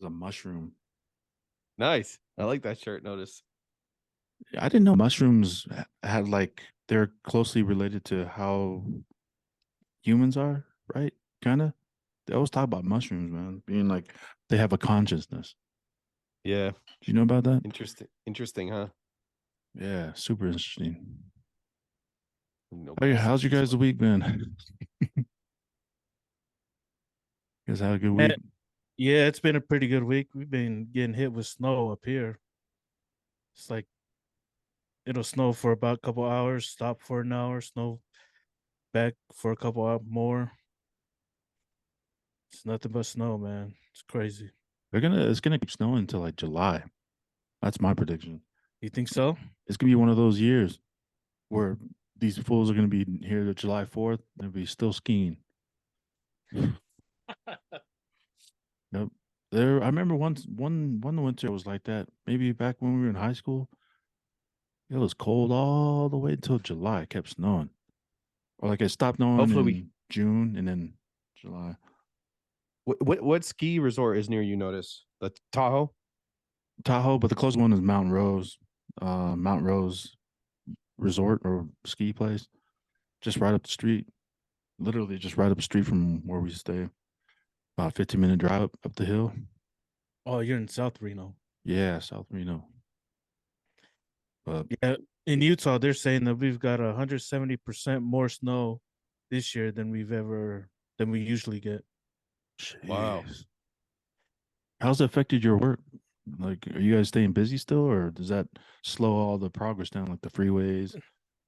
a mushroom. Nice. I like that shirt. Notice. I didn't know mushrooms had like they're closely related to how humans are, right? Kind of. They always talk about mushrooms, man, being like they have a consciousness. Yeah. Do you know about that? Interesting. Interesting, huh? Yeah, super interesting. Nope. Oh yeah, This is how's your this guys' one. week been? You guys had a good Man, week. yeah, it's been a pretty good week. We've been getting hit with snow up here. It's like it'll snow for about a couple hours, stop for an hour, snow back for a couple hours more. It's nothing but snow, man. It's crazy. It's gonna keep snowing until like July. That's my prediction. You think so? It's gonna be one of those years where these fools are gonna be here to July 4th and be still skiing. Yep. I remember one winter it was like that. Maybe back when we were in high school. It was cold all the way until July. It kept snowing. Or like it stopped snowing Hopefully we in June and then July. what ski resort is near you, notice? The Tahoe? Tahoe, but the closest one is Mountain Rose. Mountain Rose Resort or ski place. Just right up the street. Literally just right up the street from where we stay. About 15-minute drive up the hill. Oh, you're in South Reno. Yeah, South Reno. But Yeah, in Utah, they're saying that we've got 170% more snow this year than we usually get. Wow. jeez. How's it affected your work? Like, are you guys staying busy still, or does that slow all the progress down, like the freeways,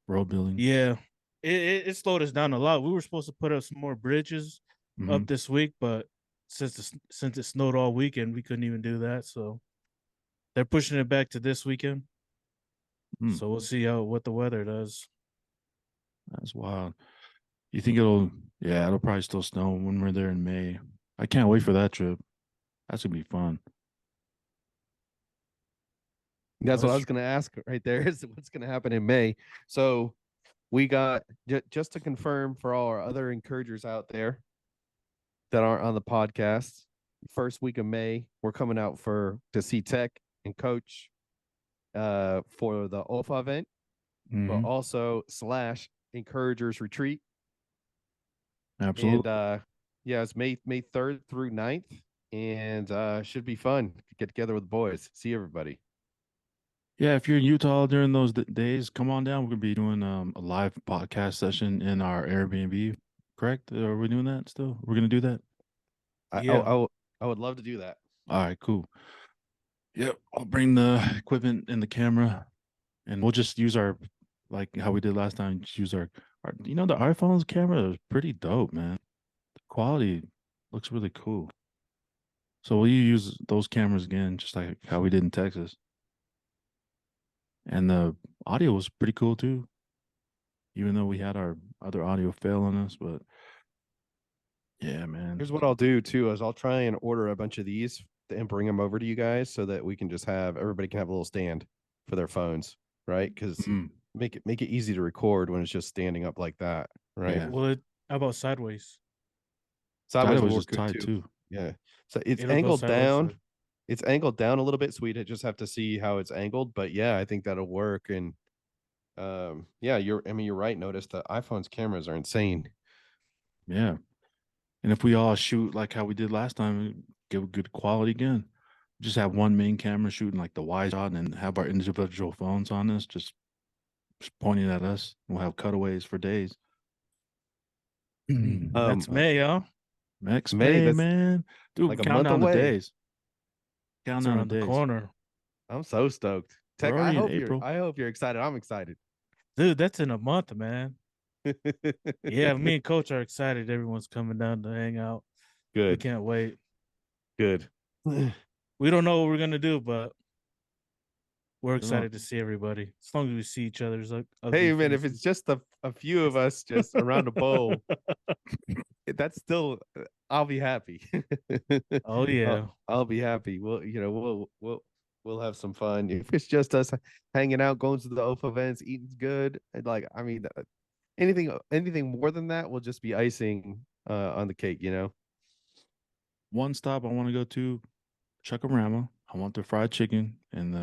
road building? Yeah, it slowed us down a lot. We were supposed to put up some more bridges Hmm. up this week, but since it snowed all weekend, we couldn't even do that. So they're pushing it back to this weekend. Mm, So we'll see how what the weather does. that's wild. You think yeah, it'll probably still snow when we're there in May. I can't wait for that trip. That's gonna be fun. That's Oh, what I it's was going to ask right there is what's going to happen in May. So we got just to confirm for all our other encouragers out there that aren't on the podcast. First week of May, we're coming out to see Tech and Coach for the OFA event, but Hmm. also slash encouragers retreat. And Absolutely. yeah, it's May 3rd through 9th. And should be fun. Get together with the boys, see everybody. Yeah, if you're in Utah during those days, come on down. We're gonna be doing a live podcast session in our Airbnb. Correct? Are we doing that still? We're gonna do that. I I, yeah, I, I would love to do that. All right, cool. Yep, I'll bring the equipment and the camera, and we'll just use our like how we did last time. Just use our the iPhone's camera is pretty dope, man. The quality looks really cool. So will you use those cameras again, just like how we did in Texas? And the audio was pretty cool too, even though we had our other audio fail on us. But yeah, man. Here's what I'll do too: is I'll try and order a bunch of these and bring them over to you guys so that we can just have everybody can have a little stand for their phones, right? Because Mm, make it easy to record when it's just standing up like that, right? yeah, how about sideways? Sideways Dido will was work just good tied too. too. Yeah. So it's It'll go angled sideways. down. It's angled down a little bit, so we'd just have to see how it's angled. But yeah, I think that'll work. And yeah, you're right. Notice the iPhone's cameras are insane. Yeah. And if we all shoot like how we did last time, give a good quality again. Just have one main camera shooting like the wide shot and then have our individual phones on us, just pointing at us. We'll have cutaways for days. That's Um, May, huh? Next May, May, that's man. Dude, like a count month down the away. days. Count It's down the around the days. corner, I'm so stoked. We're Tech, already in April. I hope you're excited. I'm excited. dude. That's in a month, man. Yeah, me and Coach are excited. Everyone's coming down to hang out. We Good. can't wait. Good. We don't know what we're gonna do, but we're Oh, excited to see everybody. As long as we see each other's ugly Hey man, if it's faces. just a few of us just around a bowl, that's still I'll be happy. Oh yeah, I'll be happy. We'll have some fun. If it's just us hanging out, going to the OFA events, eating's good. And like I mean, anything more than that will just be icing on the cake. one stop I want to go to chuckarama. I want the fried chicken and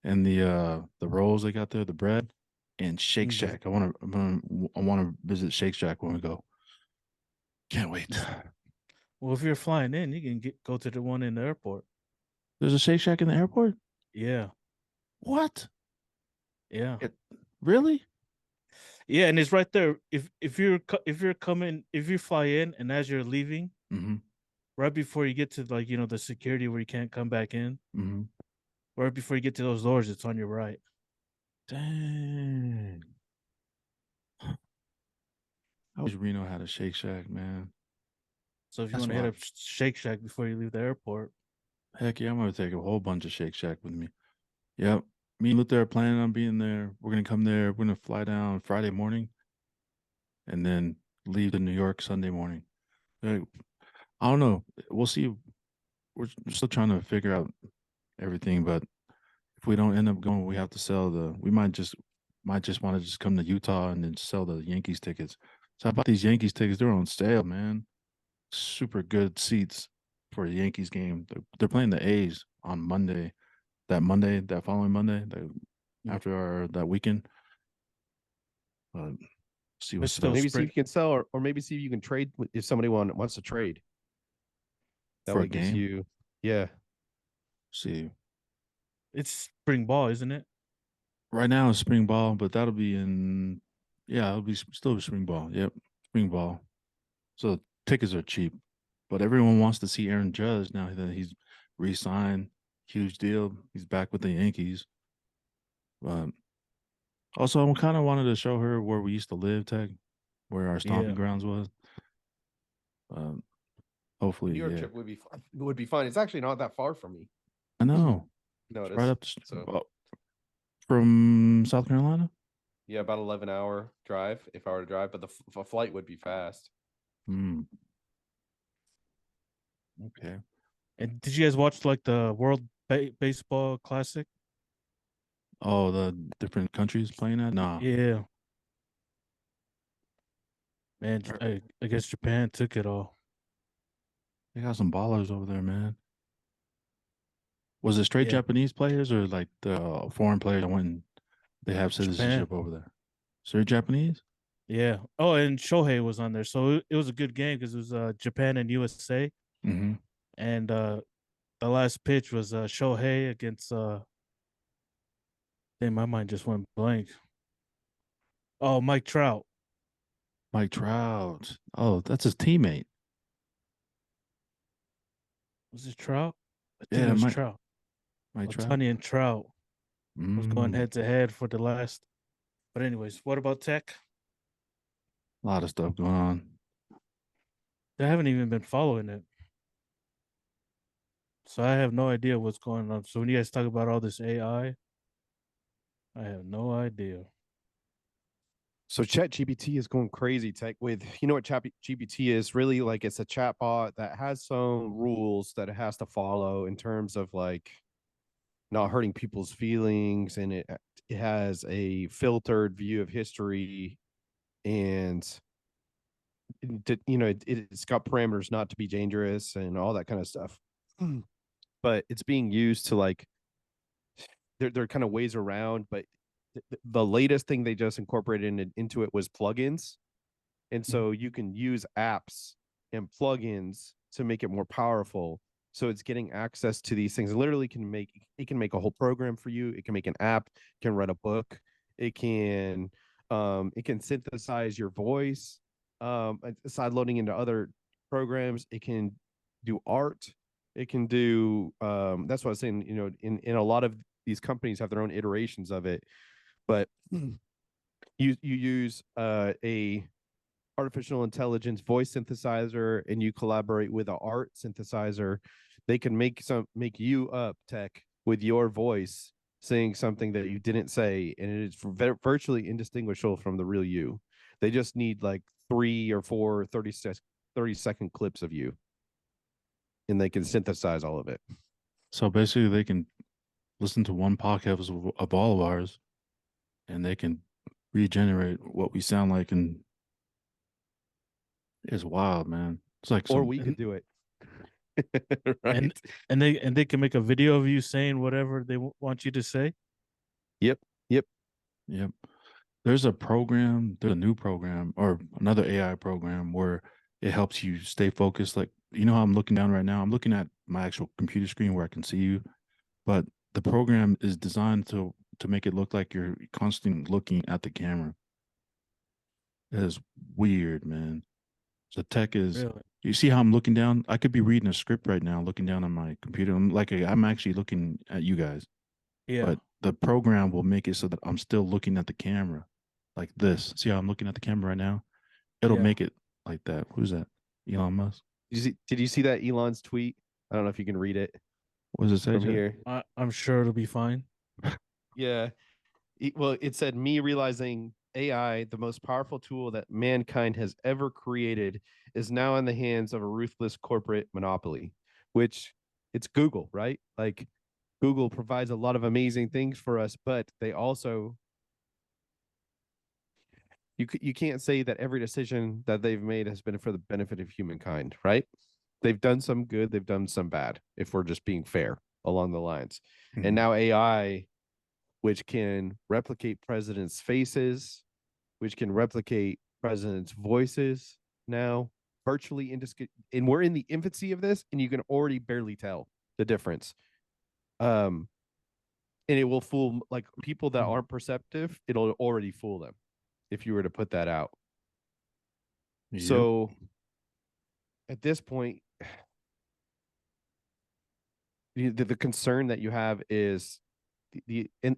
the rolls they got there, the bread, and Shake Mhm. Shack. I want to visit Shake Shack when we go. Can't wait. Well, if you're flying in, you can go to the one in the airport. There's a Shake Shack in the airport. Yeah, What? yeah, It, really? yeah, and it's right there. If you're coming, if you fly in and as you're leaving, Mm-hmm. right before you get to like the security where you can't come back in, Mm-hmm. right before you get to those doors, it's on your right. Dang. I wish Reno had a Shake Shack, man. So if you That's want to hit why. up Shake Shack before you leave the airport, Heck yeah, I'm gonna take a whole bunch of Shake Shack with me. Yep. Me and Luther are planning on being there. We're gonna come there. We're gonna fly down Friday morning and then leave to New York Sunday morning. Like, I don't know. We'll see. We're still trying to figure out everything, but if we don't end up going, we have to sell the. We might just want to just come to Utah and then sell the Yankees tickets. So I bought these Yankees tickets. They're on sale, man. Super good seats for a Yankees game. They're playing the A's on Monday. That following Monday, mm, after that weekend. See it's what's still up Maybe see if spring. you can sell, or maybe see if you can trade if somebody wants to trade. That for way a it gives game. you, yeah. See, It's spring ball, isn't it? right now it's spring ball, but that'll be yeah, it'll be still spring ball. Yep, spring ball. So tickets are cheap, but everyone wants to see Aaron Judge now that he's re-signed. Huge deal. He's back with the Yankees. But also, I kind of wanted to show her where we used to live, Tech, where our stomping Yeah. grounds was. Um, Hopefully, New York yeah. trip would be fun. Would be fun. It's actually not that far from me. I know. It's right Notice. up So from South Carolina. yeah, about 11-hour drive if I were to drive, but the flight would be fast. Hmm. Okay. And did you guys watch like the World Baseball Classic? Oh, the different countries playing that? Nah. Yeah, man. Er, I guess Japan took it all. They got some ballers over there, man. Was it straight Yeah, Japanese players or like the foreign players that went and they have Japan. citizenship over there? Straight Japanese? Yeah. Oh, and Shohei was on there, so it was a good game because it was Japan and USA, Mm-hmm. and the last pitch was Shohei against. Damn, my mind just went blank. Oh, Mike Trout. Mike Trout. Oh, that's his teammate. Was it Trout? I think it Yeah, was Mike Trout. Mike Trout. Otani and Trout was going Mm. head to head for the last. But anyways, what about Tech? A lot of stuff going on. I haven't even been following it, so I have no idea what's going on. So when you guys talk about all this I have no idea. So Chat GPT is going crazy tech with what Chat GPT is really like. It's a chat bot that has some rules that it has to follow in terms of like not hurting people's feelings, and it has a filtered view of history, and it's got parameters not to be dangerous and all that kind of stuff. But it's being used to like there are kind of ways around, but the latest thing they just incorporated into it was plugins. And so you can use apps and plugins to make it more powerful. So it's getting access to these things. It literally can make a whole program for you. It can make an app, it can write a book, it can synthesize your voice. Side loading into other programs, it can do art. It can do that's what I was saying, in a lot of these companies have their own iterations of it, but you use a artificial intelligence voice synthesizer and you collaborate with an art synthesizer, they can make you up tech with your voice saying something that you didn't say, and it is virtually indistinguishable from the real you. They just need like 3 or 4 30-second clips of you, and they can synthesize all of it. So basically, they can listen to one podcast of all of ours, and they can regenerate what we sound like, and it's wild, man. It's like Or some. we could do it. Right. And they can make a video of you saying whatever they want you to say. Yep. Yep. Yep. There's a new program or another AI program where it helps you stay focused. Like, you know how I'm looking down right now? I'm looking at my actual computer screen where I can see you, but the program is designed to make it look like you're constantly looking at the camera. It is weird, man. The tech is. Really? You see how I'm looking down? I could be reading a script right now, looking down on my computer. I'm actually looking at you guys, Yeah. but the program will make it so that I'm still looking at the camera, like this. See how I'm looking at the camera right now? It'll Yeah. make it like that. Who's that? Elon Musk. Did you see that Elon's tweet? I don't know if you can read it What does it say, from Jeff? here. I'm sure it'll be fine. Yeah. Well, it said me realizing AI, the most powerful tool that mankind has ever created, is now in the hands of a ruthless corporate monopoly, which it's Google, right? Like Google provides a lot of amazing things for us, but they also you can't say that every decision that they've made has been for the benefit of humankind, right? They've done some good, they've done some bad, if we're just being fair along the lines. And Mhm. now AI, which can replicate presidents' faces, which can replicate presidents' voices now, virtually and we're in the infancy of this, and you can already barely tell the difference. Um, and it will fool like people that aren't perceptive, it'll already fool them if you were to put that out. Yep. So at this point, the concern that you have is and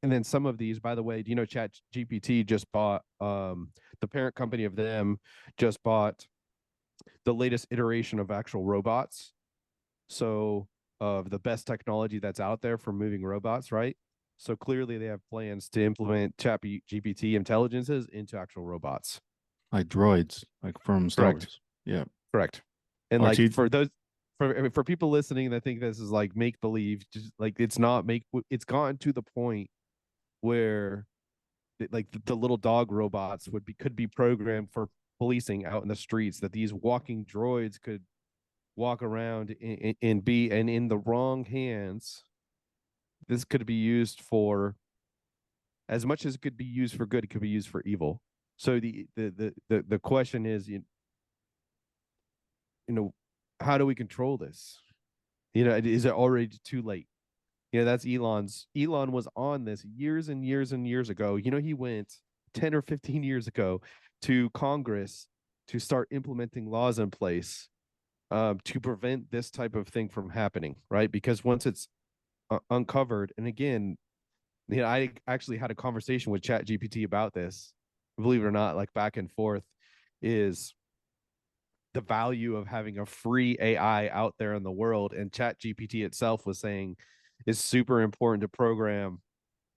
then some of these, by the way, do you know Chat GPT just bought the parent company of them just bought the latest iteration of actual robots, so of the best technology that's out there for moving robots, right? So clearly they have plans to implement Chat GPT intelligences into actual robots. Like droids, like from Star Correct. Wars. Yeah. Correct. And like RT. for those for people listening that think this is like make believe, just like it's not make. It's gotten to the point where like the little dog robots could be programmed for policing out in the streets. That these walking droids could walk around and be, and in the wrong hands, this could be used for, as much as it could be used for good, it could be used for evil. So the question is, how do we control this? Is it already too late? That's Elon was on this years and years and years ago. He went 10 or 15 years ago to Congress to start implementing laws in place to prevent this type of thing from happening, right? Because once it's uncovered, and again, I actually had a conversation with Chat GPT about this, believe it or not, like back and forth, is the value of having a free AI out there in the world. And Chat GPT itself was saying is super important to program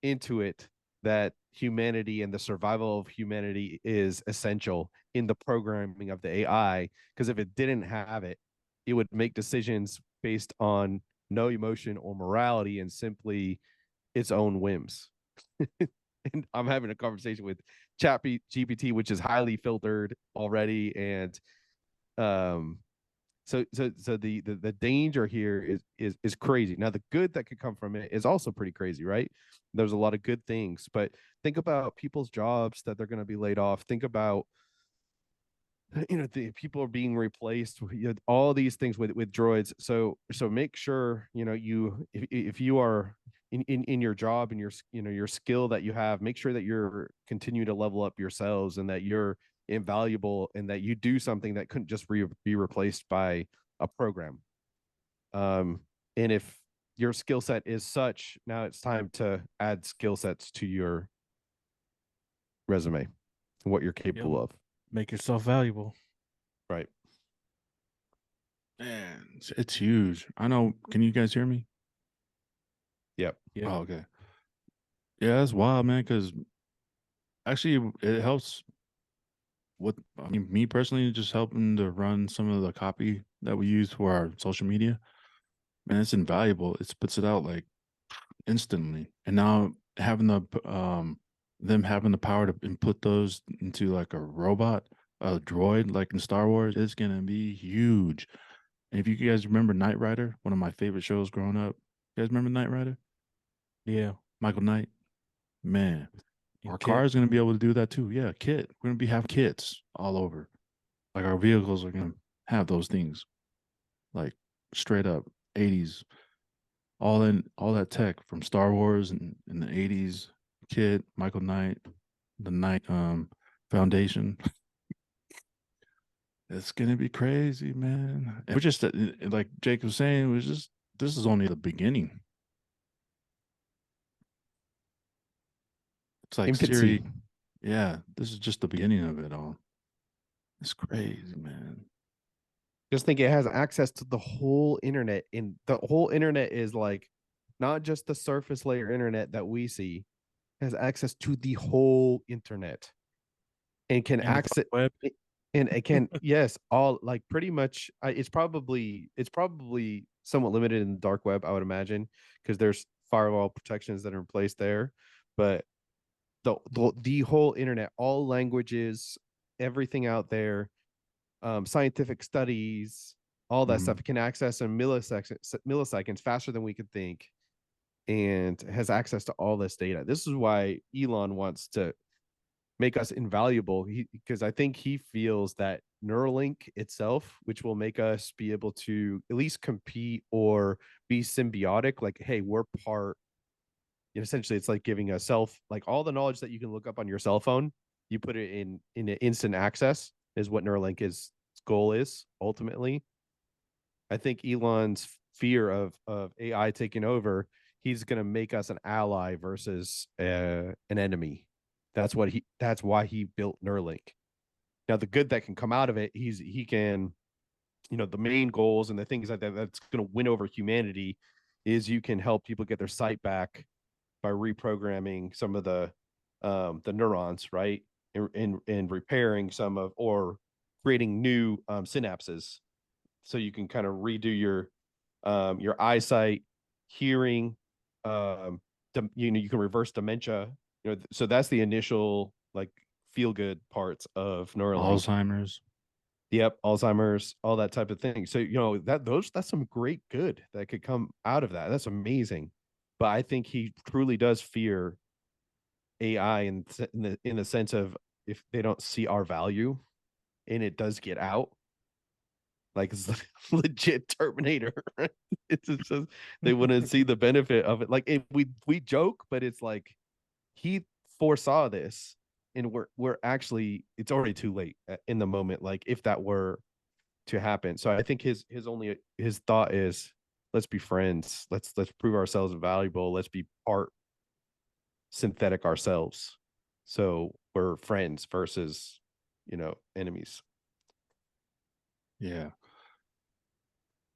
into it that humanity and the survival of humanity is essential in the programming of the AI. Because if it didn't have it, it would make decisions based on no emotion or morality and simply its own whims. And I'm having a conversation with Chat GPT, which is highly filtered already, and um so the danger here is crazy. Now the good that could come from it is also pretty crazy, right? There's a lot of good things, but think about people's jobs that they're going to be laid off. Think about the people are being replaced, all these things with droids. So make sure if you are in your job and your skill that you have, make sure that you're continue to level up yourselves, and that you're invaluable, and that you do something that couldn't just be replaced by a program. And if your skill set is such, now it's time to add skill sets to your resume and what you're Yep. capable of. Make yourself valuable. Right. Man, it's huge. I know. Can you guys hear me? Yep. Yeah. Oh, okay. Yeah, that's wild, man. Because actually, it helps with me personally, just helping to run some of the copy that we use for our social media. Man, it's invaluable. It spits it out like instantly. And now having them having the power to input those into like a robot, a droid, like in Star Wars, it's gonna be huge. And if you guys remember Knight Rider, one of my favorite shows growing up, you guys remember Knight Rider? Yeah. Michael Knight? Man, And our Kit. car is going to be able to do that too. Yeah, kit. We're going to be have kits all over. Like our vehicles are going to have those things. Like straight up 80s, all that tech from Star Wars and in the 80s, Kit, Michael Knight, the Knight Foundation. It's gonna be crazy, man. And we're just like Jake was saying, it was just this is only the beginning. It's like Infancy. Siri, yeah, this is just the beginning of it all. It's crazy, man. Just think it has access to the whole internet, and the whole internet is like not just the surface layer internet that we see. It has access to the whole internet and can And the dark access web. it- and it can yes, all like pretty much it's probably somewhat limited in the dark web, I would imagine, because there's firewall protections that are in place there. But the whole internet, all languages, everything out there, scientific studies, all that stuff. Mhm. It can access in milliseconds faster than we could think, and has access to all this data. This is why Elon wants to make us invaluable. Because I think he feels that Neuralink itself, which will make us be able to at least compete or be symbiotic, like, hey, we're part. Essentially, it's like giving a self, like all the knowledge that you can look up on your cell phone, you put it in an instant access is what Neuralink is goal is ultimately. I think Elon's fear of AI taking over, he's going to make us an ally versus an enemy. That's why he built Neuralink. Now the good that can come out of it, he can, the main goals and the things like that that's going to win over humanity is you can help people get their sight back by reprogramming some of the neurons, right? And repairing some of or creating new synapses so you can kind of redo your eyesight, hearing, you can reverse dementia. So that's the initial like feel good parts of Neuralink. Alzheimer's. Yep, Alzheimer's, all that type of thing. So that's some great good that could come out of that. That's amazing. But I think he truly does fear AI in the sense of if they don't see our value and it does get out, like it's like legit Terminator. It's just they wouldn't see the benefit of it. Like we joke, but it's like he foresaw this, and we're actually it's already too late in the moment. Like if that were to happen, so I think his thought is let's be friends. Let's prove ourselves valuable. Let's be part synthetic ourselves. So we're friends versus enemies. Yeah.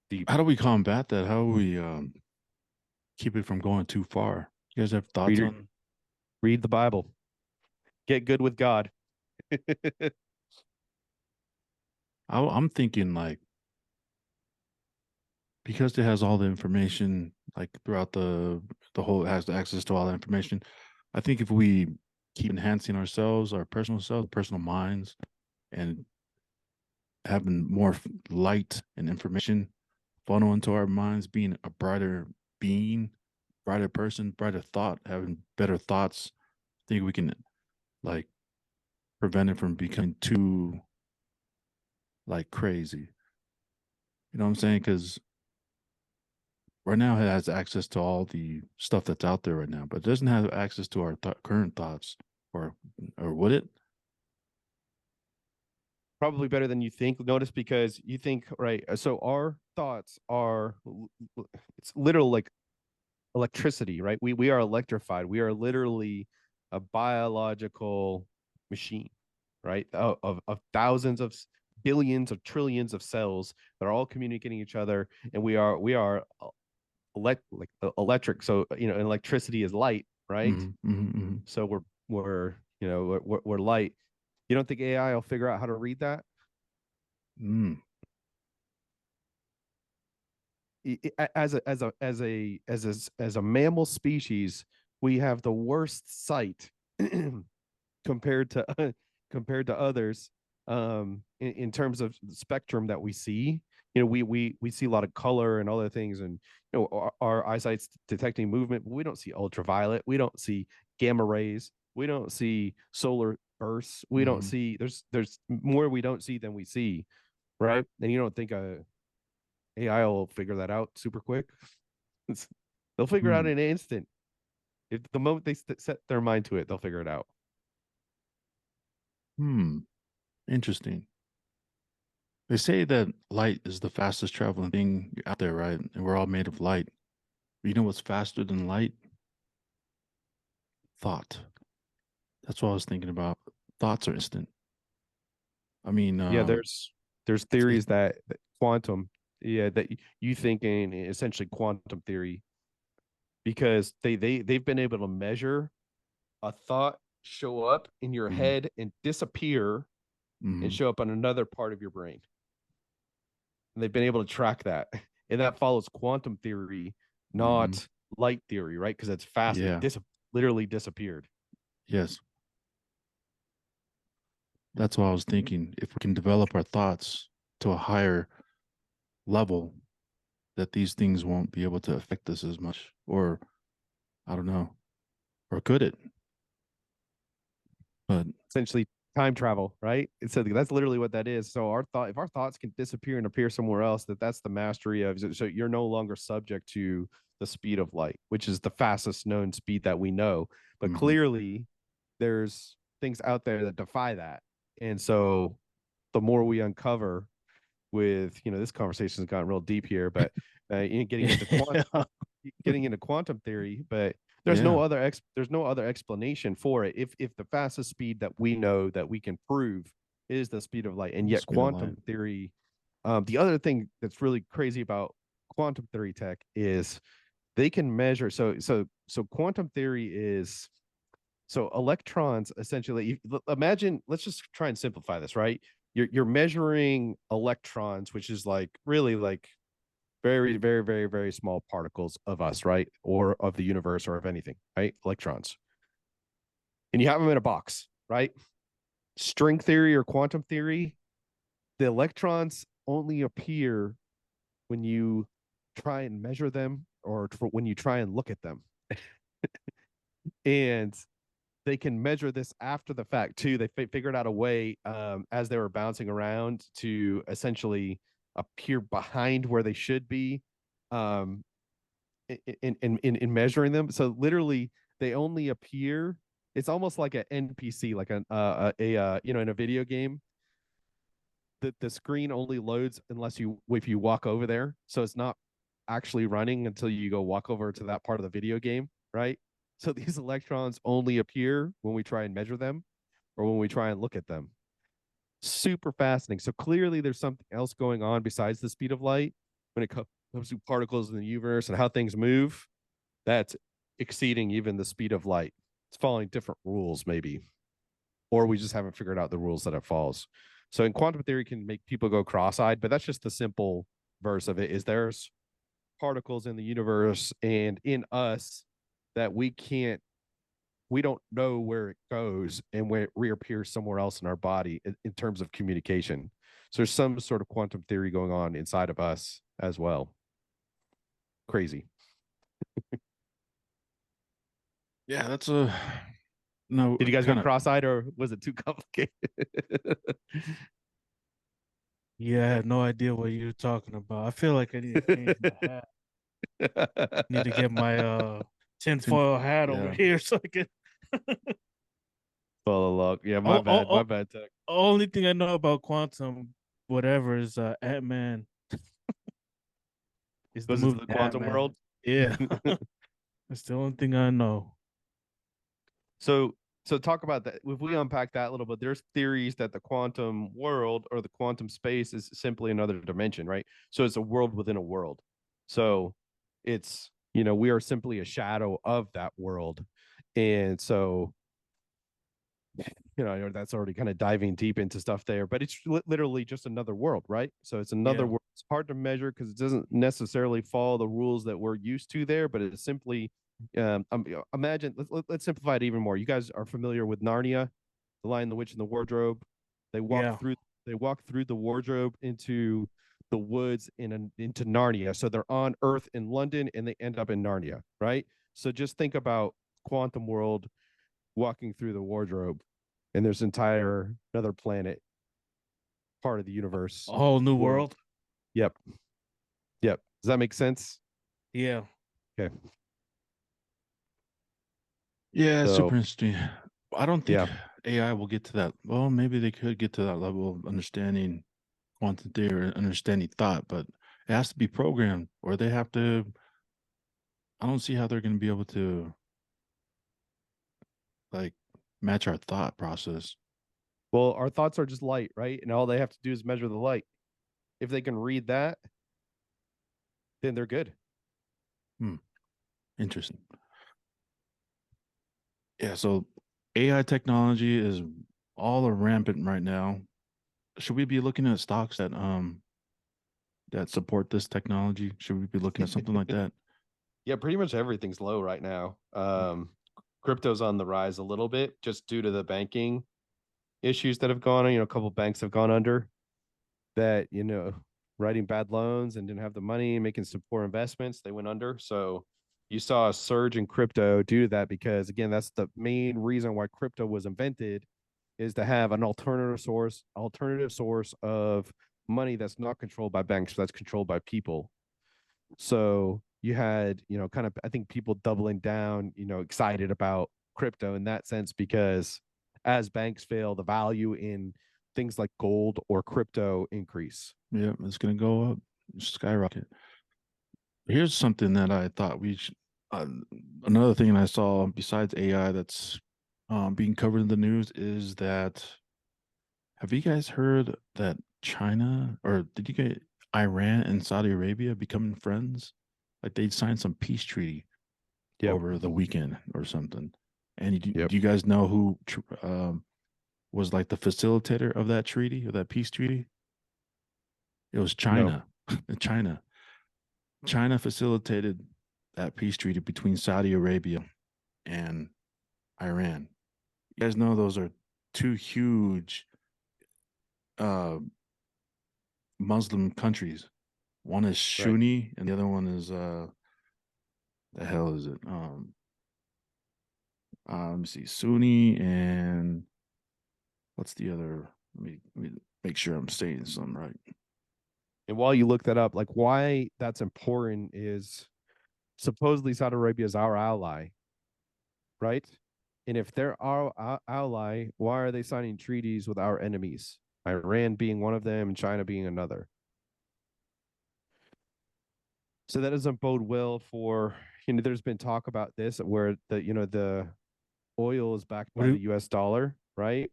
Deep. How do we combat that? How do we keep it from going too far? You guys have thoughts Read on? read the Bible. Get good with God. I'm thinking like because it has all the information like throughout the whole it has access to all the information. I think if we keep enhancing ourselves, our personal selves, personal minds, and having more light and information funnel into our minds, being a brighter being, brighter person, brighter thought, having better thoughts, I think we can like prevent it from becoming too like crazy. You know what I'm saying? Because right now it has access to all the stuff that's out there right now, but it doesn't have access to our current thoughts, or would it? Probably better than you think. Notice because you think right. So our thoughts are it's literal like electricity, right? We are electrified. We are literally a biological machine, right? Of thousands of billions of trillions of cells that are all communicating each other, and we are electric. So electricity is light, right? Mm-hmm, mm-hmm, mm-hmm. So we're light. You don't think AI will figure out how to read that? Mm. As a mammal species, we have the worst sight compared to compared to others in terms of the spectrum that we see. we see a lot of color and other things, and our eyesight's detecting movement, but we don't see ultraviolet, we don't see gamma rays, we don't see solar bursts, we don't Mhm. see there's more we don't see than we see, right? And you don't think AI will figure that out super quick. They'll figure it out Hmm. in an instant. If the moment they set their mind to it, they'll figure it out. Hmm. Interesting. They say that light is the fastest traveling thing out there, right? And we're all made of light. But you know what's faster than light? Thought. That's what I was thinking about. Thoughts are instant. I mean, Yeah, there's say- theories that quantum, yeah, that you think in essentially quantum theory, because they've been able to measure a thought show up in your Mhm, head and disappear and mhm, show up on another part of your brain. And they've been able to track that. And that follows quantum theory, mhm. not light theory, right? Because it's fast. It Yeah. literally disappeared. Yes. That's what I was thinking. If we can develop our thoughts to a higher level, that these things won't be able to affect us as much, or I don't know, or could it? But Essentially time travel, right? So that's literally what that is. So if our thoughts can disappear and appear somewhere else, that's the mastery of. So you're no longer subject to the speed of light, which is the fastest known speed that we know. But mhm. clearly, there's things out there that defy that, and so the more we uncover with this conversation has gotten real deep here, but getting into quantum theory, but Yeah, there's no other explanation for it. If the fastest speed that we know that we can prove is the speed of light, and the yet speed of light. quantum theory, the other thing that's really crazy about quantum theory tech is they can measure. So quantum theory is so electrons essentially. Imagine, let's just try and simplify this, right? You're measuring electrons, which is like really like very, very, very, very small particles of us, right? Or of the universe or of anything, right? Electrons. And you have them in a box, right? String theory or quantum theory, the electrons only appear when you try and measure them or when you try and look at them. And they can measure this after the fact too. They figured out a way as they were bouncing around to essentially appear behind where they should be. Um, in measuring them. So literally, they only appear. It's almost like an NPC, like in a video game. The screen only loads unless you if you walk over there. So it's not actually running until you go walk over to that part of the video game, right? So these electrons only appear when we try and measure them or when we try and look at them. Super fascinating. So clearly, there's something else going on besides the speed of light when it comes to particles in the universe and how things move. That's exceeding even the speed of light. It's following different rules, maybe, or we just haven't figured out the rules that it follows. So in quantum theory can make people go cross-eyed, but that's just the simple verse of it. Is there's particles in the universe and in us that we don't know where it goes and where it reappears somewhere else in our body in terms of communication. So there's some sort of quantum theory going on inside of us as well. Crazy. Yeah, that's a no Did you guys go kind of. cross-eyed or was it too complicated? Yeah, I had no idea what you're talking about. I feel like I need to change my hat. Need to get my tinfoil hat over Yeah, here so I can. Follow along. Yeah, my Oh, oh, bad. oh, My bad, Tech. only thing I know about quantum, whatever, is Ant-Man. Is the Goes into movie the quantum Ant-Man. world. Yeah, that's the only thing I know. So so talk about that. If we unpack that a little bit, there's theories that the quantum world or the quantum space is simply another dimension, right? So it's a world within a world. So it's, we are simply a shadow of that world. And so, that's already kind of diving deep into stuff there, but it's literally just another world, right? So it's another Yeah, world. It's hard to measure because it doesn't necessarily follow the rules that we're used to there, but it's simply imagine, let's simplify it even more. You guys are familiar with Narnia, the Lion, the Witch, and the Wardrobe. They walk yeah, through they walk through the wardrobe into the woods into Narnia. So they're on Earth in London and they end up in Narnia, right? So just think about quantum world walking through the wardrobe, and there's entire another planet part of the universe. A whole new world. world. Yep. Yep. Does that make sense? Yeah. Okay. Yeah, it's So super interesting. I don't think yeah. AI will get to that. Well, maybe they could get to that level of understanding quantum theory, understanding thought, but it has to be programmed, or they have to. I don't see how they're going to be able to like match our thought process. Well, our thoughts are just light, right? And all they have to do is measure the light. If they can read that, then they're good. Interesting. Yeah, so AI technology is all rampant right now. Should we be looking at stocks that support this technology? Should we be looking at something like that? Yeah, pretty much everything's low right now. Crypto's on the rise a little bit just due to the banking issues that have gone on. A couple banks have gone under that, writing bad loans and didn't have the money, making some poor investments. They went under. So you saw a surge in crypto due to that because, again, that's the main reason why crypto was invented is to have an alternative source of money that's not controlled by banks, but that's controlled by people. So you had, kind of, I think people doubling down, excited about crypto in that sense, because as banks fail, the value in things like gold or crypto increase. Yeah, it's going to go up, skyrocket. Here's something that I thought we should. Another thing I saw besides AI that's being covered in the news is that have you guys heard that China or did you get Iran and Saudi Arabia becoming friends? Like they signed some peace treaty Yep. over the weekend or something. And Yep. do you guys know who was like the facilitator of that treaty, of that peace treaty? It was No. China. China. China facilitated that peace treaty between Saudi Arabia and Iran. You guys know those are two huge uh, Muslim countries. One is Right. Sunni and the other one is the hell is it? Let me see, Sunni and what's the other? Let me make sure I'm saying something right. And while you look that up, like why that's important is supposedly Saudi Arabia is our ally, right? And if they're our ally, why are they signing treaties with our enemies? Iran being one of them and China being another. So that doesn't bode well for, there's been talk about this where the oil is backed What by the do US dollar, right?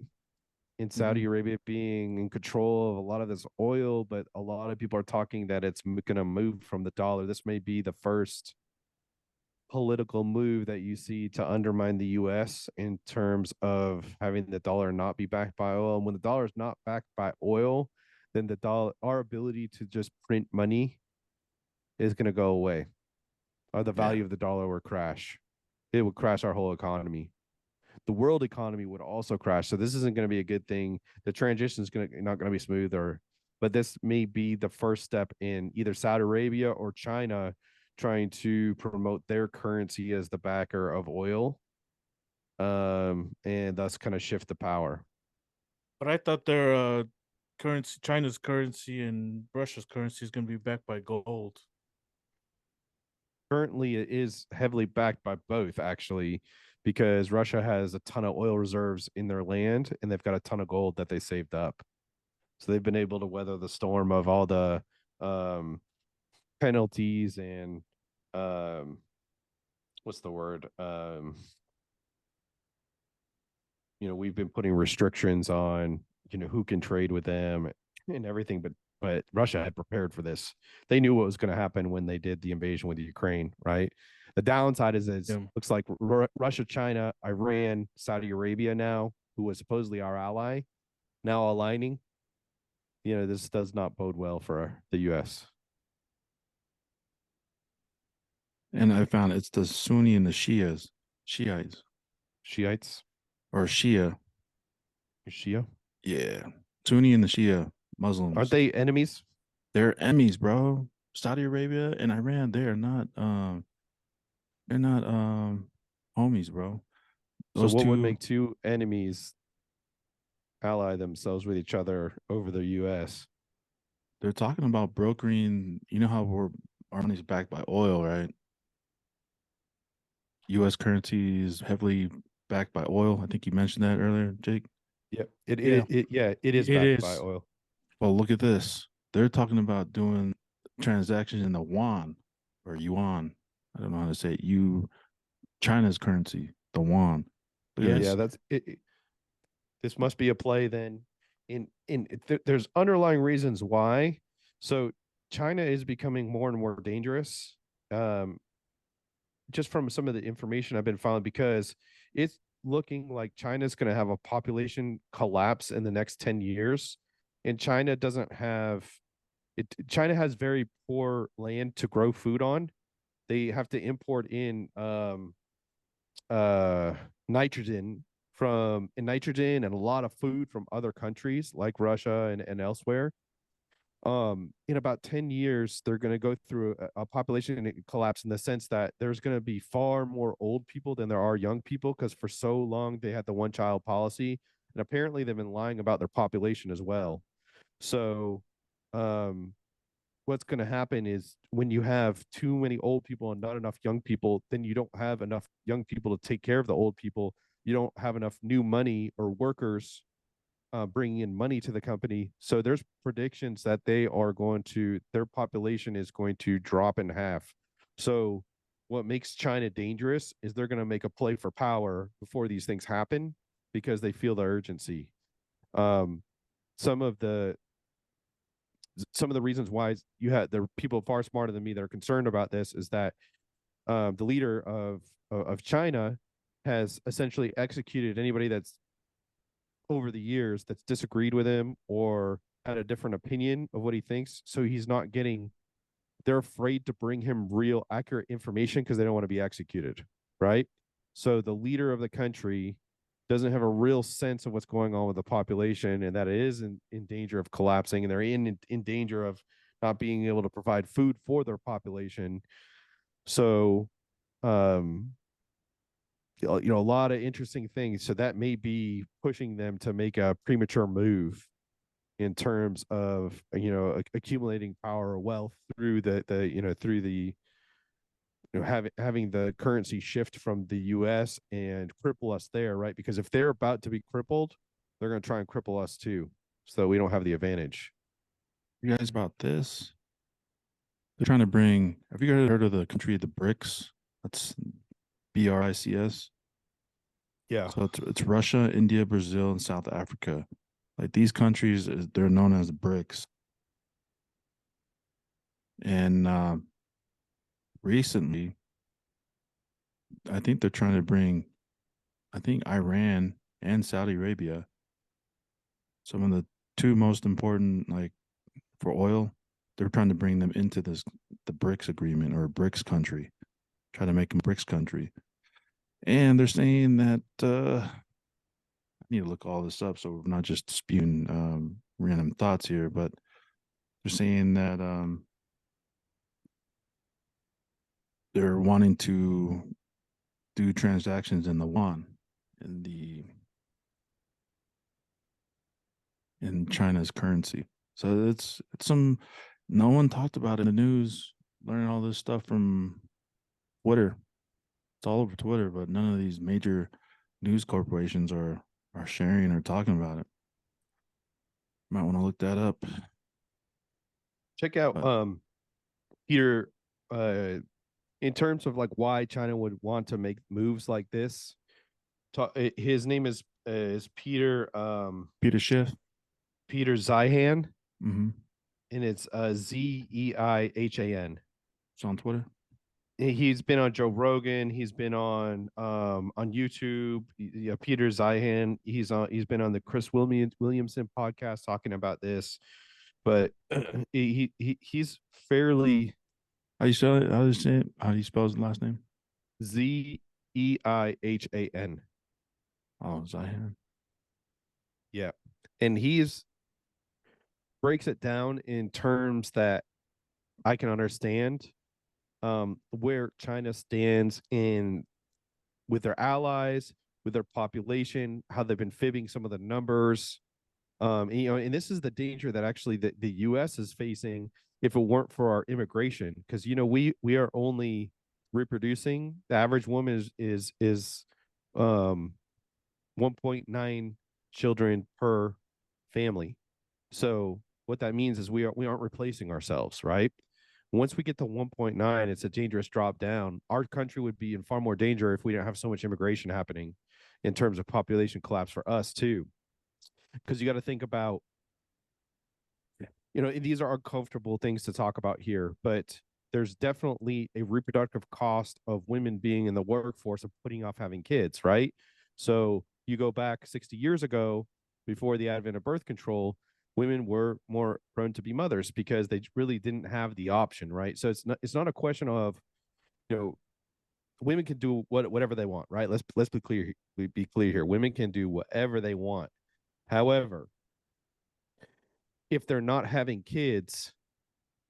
In Saudi Arabia being in control of a lot of this oil, but a lot of people are talking that it's going to move from the dollar. This may be the first political move that you see to undermine the US in terms of having the dollar not be backed by oil. And when the dollar is not backed by oil, then our ability to just print money is going to go away, or the Yeah. value of the dollar will crash. It would crash our whole economy. The world economy would also crash. So this isn't going to be a good thing. The transition is not going to be smooth, but this may be the first step in either Saudi Arabia or China trying to promote their currency as the backer of oil, and thus kind of shift the power. But I thought their currency, China's currency and Russia's currency is going to be backed by gold. Currently, it is heavily backed by both, actually, because Russia has a ton of oil reserves in their land and they've got a ton of gold that they saved up. So they've been able to weather the storm of all the um, penalties and what's the word? We've been putting restrictions on who can trade with them and everything, but Russia had prepared for this. They knew what was going to happen when they did the invasion with Ukraine, right? The downside is it Yeah. looks like Russia, China, Iran, Saudi Arabia now, who was supposedly our ally, now aligning. This does not bode well for the U.S. And I found it's the Sunni and the Shiites Shiites, or Shia. Shia. Yeah. Sunni and the Shia Aren't Muslims. they enemies? They're enemies, bro. Saudi Arabia and Iran, they're not homies, bro. So Those what would two, make two enemies ally themselves with each other over the US? they're talking about brokering. You know how our money's backed by oil, right? US currency is heavily backed by oil. I think you mentioned that earlier, Jake. Yep. Yeah, It is it backed by is. oil. Well, look at this. They're talking about doing transactions in the yuan or yuan. I don't know how to say it. China's currency, the yuan. Look at Yeah. Yeah, this. that's it. This must be a play then. There's underlying reasons why. So China is becoming more and more dangerous. Um, just from some of the information I've been following, because it's looking like China's going to have a population collapse in the next 10 years. And China doesn't have it. China has very poor land to grow food on. They have to import in uh nitrogen nitrogen and a lot of food from other countries like Russia and elsewhere. In about 10 years they're going to go through a population collapse, in the sense that there's going to be far more old people than there are young people, because for so long they had the one child policy, and apparently they've been lying about their population as well. So um what's going to happen is, when you have too many old people and not enough young people, then you don't have enough young people to take care of the old people. You don't have enough new money or workers bringing in money to the company. So there's predictions that their population is going to drop in half. So what makes China dangerous is they're going to make a play for power before these things happen, because they feel the urgency. Um, some of the reasons why you had there are people far smarter than me that are concerned about this is that the leader of China has essentially executed anybody that's over the years that's disagreed with him or had a different opinion of what he thinks. So he's not getting. They're afraid to bring him real accurate information because they don't want to be executed, right? So the leader of the country doesn't have a real sense of what's going on with the population, and that it is in danger of collapsing, and they're in danger of not being able to provide food for their population. So um a lot of interesting things. So that may be pushing them to make a premature move in terms of accumulating power or wealth through having the currency shift from the US and cripple us there, right? Because if they're about to be crippled, they're going to try and cripple us too, so we don't have the advantage. You guys about this? They're trying to bring. Have you guys heard of the country of the BRICS? That's BRICS. Yeah. So it's Russia, India, Brazil, and South Africa. Like these countries, they're known as BRICS. And recently, I think they're trying to bring, I think Iran and Saudi Arabia, some of the two most important, like for oil, they're trying to bring them into the BRICS agreement or BRICS country, try to make them BRICS country. And they're saying that I need to look all this up so we're not just spewing random thoughts here, but they're saying that they're wanting to do transactions in the yuan in the in China's currency. So it's some no one talked about it in the news. Learning all this stuff from Twitter. It's all over Twitter, but none of these major news corporations are sharing or talking about it. Might want to look that up. Check out But Peter, in terms of like why China would want to make moves like this. His name is Peter Peter Schiff. Peter Zeihan, Mm-hmm. and it's Zeihan. It's on Twitter. He's been on Joe Rogan. He's been on YouTube. Yeah, Peter Zeihan. He's been on the Chris Williamson podcast talking about this. But he's fairly How you spell it? How do you say it? How do you spell his last name? Zeihan. Oh, Zion. Yeah, and he's breaks it down in terms that I can understand, where China stands in with their allies, with their population, how they've been fibbing some of the numbers. And this is the danger that actually the U.S. is facing if it weren't for our immigration, because we are only reproducing. The average woman is 1.9 children per family. So what that means is we aren't replacing ourselves, right? Once we get to 1.9, it's a dangerous drop down. Our country would be in far more danger if we didn't have so much immigration happening in terms of population collapse for us too. Because you got to think about, these are uncomfortable things to talk about here, but there's definitely a reproductive cost of women being in the workforce of putting off having kids, right? So you go back 60 years ago, before the advent of birth control, women were more prone to be mothers because they really didn't have the option, right? So it's not a question of, women can do whatever they want, right? Let's be clear. Be clear here. Women can do whatever they want. However, if they're not having kids,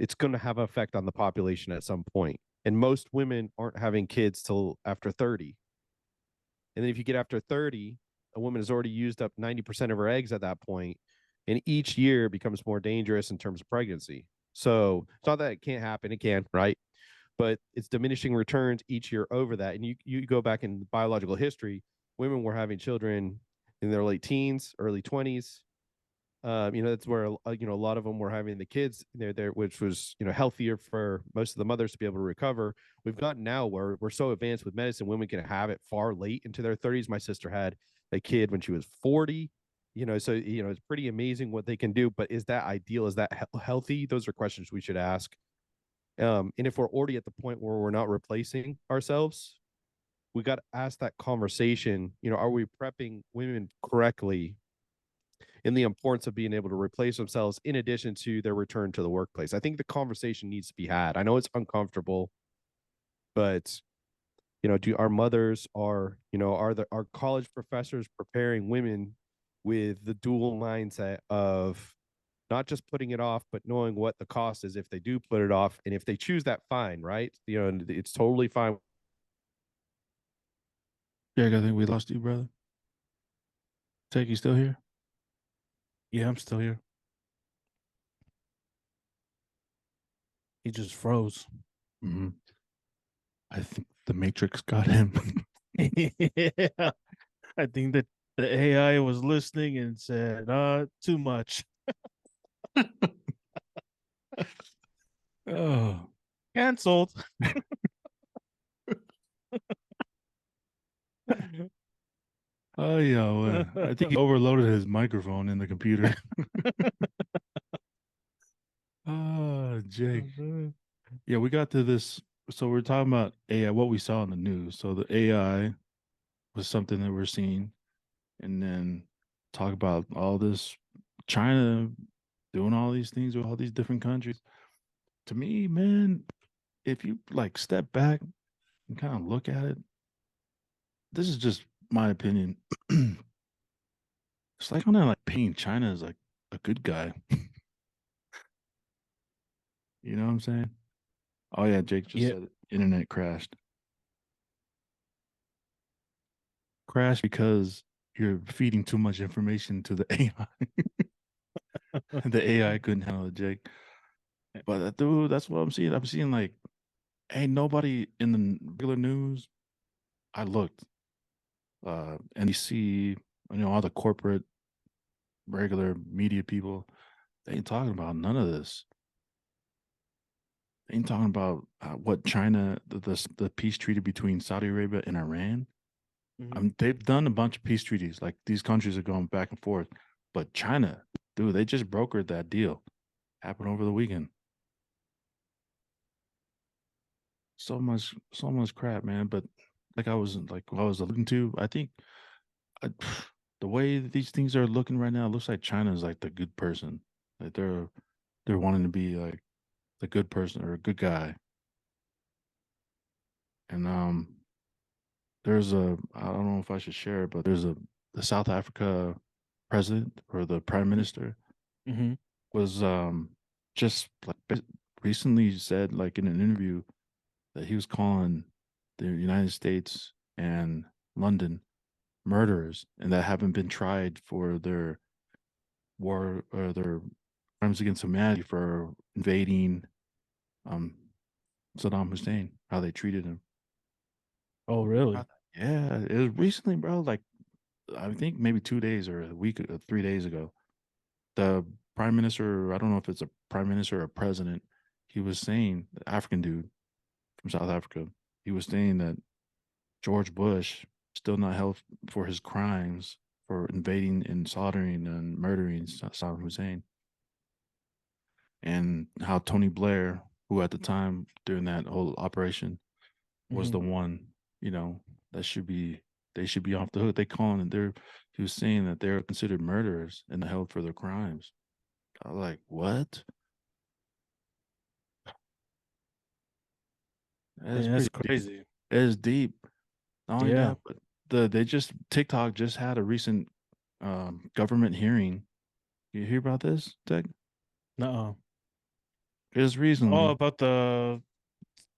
it's going to have an effect on the population at some point. And most women aren't having kids till after 30. And then if you get after 30, a woman has already used up 90% of her eggs at that point, and each year becomes more dangerous in terms of pregnancy. So it's not that it can't happen, it can, right? But it's diminishing returns each year over that. And you go back in biological history, women were having children in their late teens, early 20s. That's where a lot of them were having the kids there, which was healthier for most of the mothers to be able to recover. We've gotten now where we're so advanced with medicine, women can have it far late into their 30s. My sister had a kid when she was 40. So it's pretty amazing what they can do. But is that ideal? Is that healthy? Those are questions we should ask. And if we're already at the point where we're not replacing ourselves, we got to ask that conversation. Are we prepping women correctly in the importance of being able to replace themselves in addition to their return to the workplace? I think the conversation needs to be had. I know it's uncomfortable, but do our mothers are college professors preparing women with the dual mindset of not just putting it off, but knowing what the cost is if they do put it off, and if they choose that, fine, right? It's totally fine. Yeah, I think we lost you, brother. Take, you still here? Yeah, I'm still here. He just froze. Mm-hmm. I think the Matrix got him. Yeah. I think that the AI was listening and said, too much. Oh, Cancelled. oh yeah. Well, I think he overloaded his microphone in the computer. Jake. Yeah, we got to this. So we're talking about AI, what we saw in the news. So the AI was something that we're seeing, and then talk about all this China doing all these things with all these different countries. To me, man, if you like step back and kind of look at it, this is just my opinion. It's like I'm not like painting China as like a good guy. You know what I'm saying? Oh yeah, Jake just Yeah. said it. Internet crashed. Crashed because you're feeding too much information to the AI. The AI couldn't handle it, Jake. But dude, that's what I'm seeing. I'm seeing like ain't nobody in the regular news. I looked, NBC, all the corporate regular media people, they ain't talking about none of this. They ain't talking about what China, the peace treaty between Saudi Arabia and Iran. They've done a bunch of peace treaties. Like these countries are going back and forth, but China, dude, they just brokered that deal. Happened over the weekend. So much crap, man. But like I was alluding to, I think uh, the way that these things are looking right now, it looks like China is like the good person. Like they're wanting to be like the good person or a good guy. And there's I don't know if I should share it, but there's the South Africa president or the prime minister. Mm-hmm. was just like recently said like in an interview that he was calling the United States and London murderers and that haven't been tried for their war or their crimes against humanity for invading um Saddam Hussein, how they treated him. Oh, You heard really? about that? Yeah, it was recently, bro. Like I think maybe 2 days or a week, 3 days ago. The prime minister, I don't know if it's a prime minister or a president, he was saying, the African dude from South Africa, he was saying that George Bush still not held for his crimes for invading and slaughtering and murdering Saddam Hussein, and how Tony Blair, who at the time during that whole operation was Hmm. the one, you know, that should be they should be off the hook. They calling it they're he was saying that they're considered murderers and held for their crimes. I was like, what? That is Man, that's pretty deep. crazy. It is deep. Not only Yeah. that, but they just TikTok just had a recent government hearing. You hear about this, Tech? No. Just Oh, recently. about the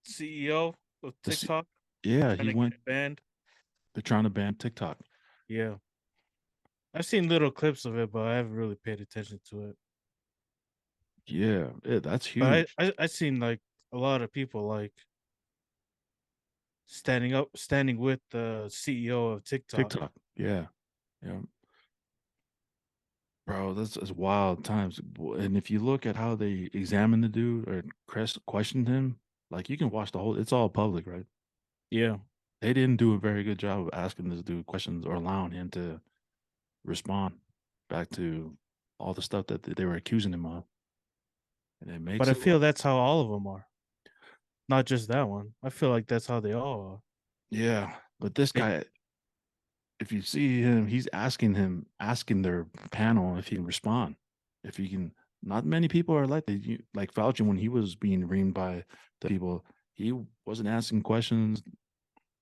CEO of This, TikTok yeah, trying he to get went. it banned. They're trying to ban TikTok. Yeah. I've seen little clips of it, but I haven't really paid attention to it. Yeah, that's But huge. I seen like a lot of people like standing with the CEO of TikTok. TikTok. Yeah, yeah. Bro, that's wild times. And if you look at how they examined the dude or questioned him, like you can watch the whole. It's all public, right? Yeah. They didn't do a very good job of asking this dude questions or allowing him to respond back to all the stuff that they were accusing him of, and it But makes I it. feel that's how all of them are. Not just that one. I feel like that's how they all are. Yeah, but this They, guy, if you see him, he's asking their panel if he can respond, if he can. Not many people are like that. Like Fauci when he was being reamed by the people, he wasn't asking questions.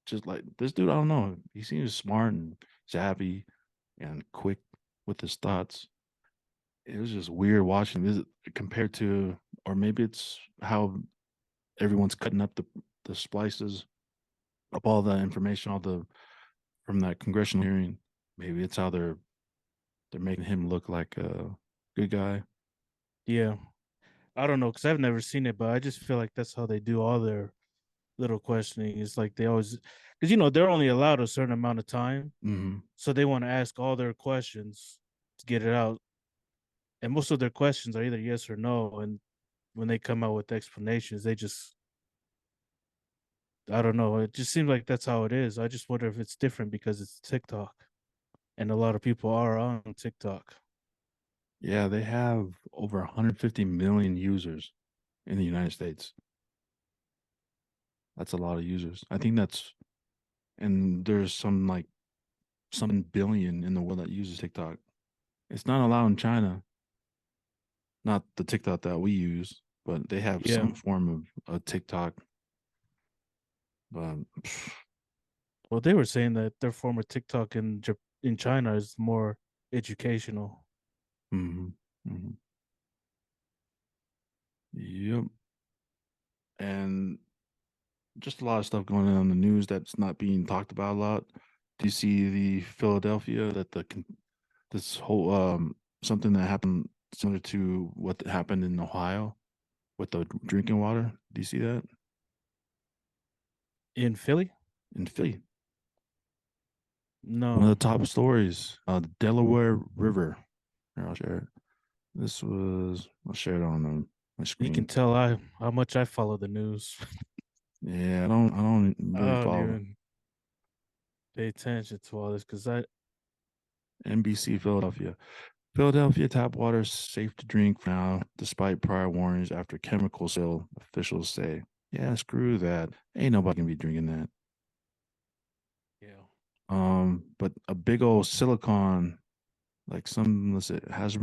Just like this dude, I don't know. He seems smart and savvy and quick with his thoughts. It was just weird watching this compared to, or maybe it's how everyone's cutting up the splices of all the information, all the from that congressional hearing. Maybe it's how they're making him look like a good guy. yeah. I don't know because I've never seen it, but I just feel like that's how they do all their little questioning. It's like they always, because they're only allowed a certain amount of time, Hmm. so they want to ask all their questions to get it out, and most of their questions are either yes or no. And when they come out with explanations, they just, I don't know. It just seems like that's how it is. I just wonder if it's different because it's TikTok, and a lot of people are on TikTok. Yeah, they have over 150 million users in the United States. That's a lot of users. I think and there's some like some billion in the world that uses TikTok. It's not allowed in China, not the TikTok that we use, but they have Yeah. some form of a TikTok. But Well, they were saying that their former TikTok in China is more educational. mhm, mhm. Yep. And just a lot of stuff going on in the news that's not being talked about a lot. Do you see the Philadelphia that this whole something that happened similar to what happened in Ohio with the drinking water? Do you see that In Philly? in Philly? One of the No. top stories, the Delaware River. Here, I'll share it. I'll share it on my You can screen. tell how much I follow the news. Yeah, I don't I really don't follow even pay attention to all this because I NBC Philadelphia. Philadelphia tap water is safe to drink now, despite prior warnings after chemical spill, officials say. Yeah, screw that. Ain't nobody gonna be drinking that. yeah. But a big old silicon, like some, let's say, has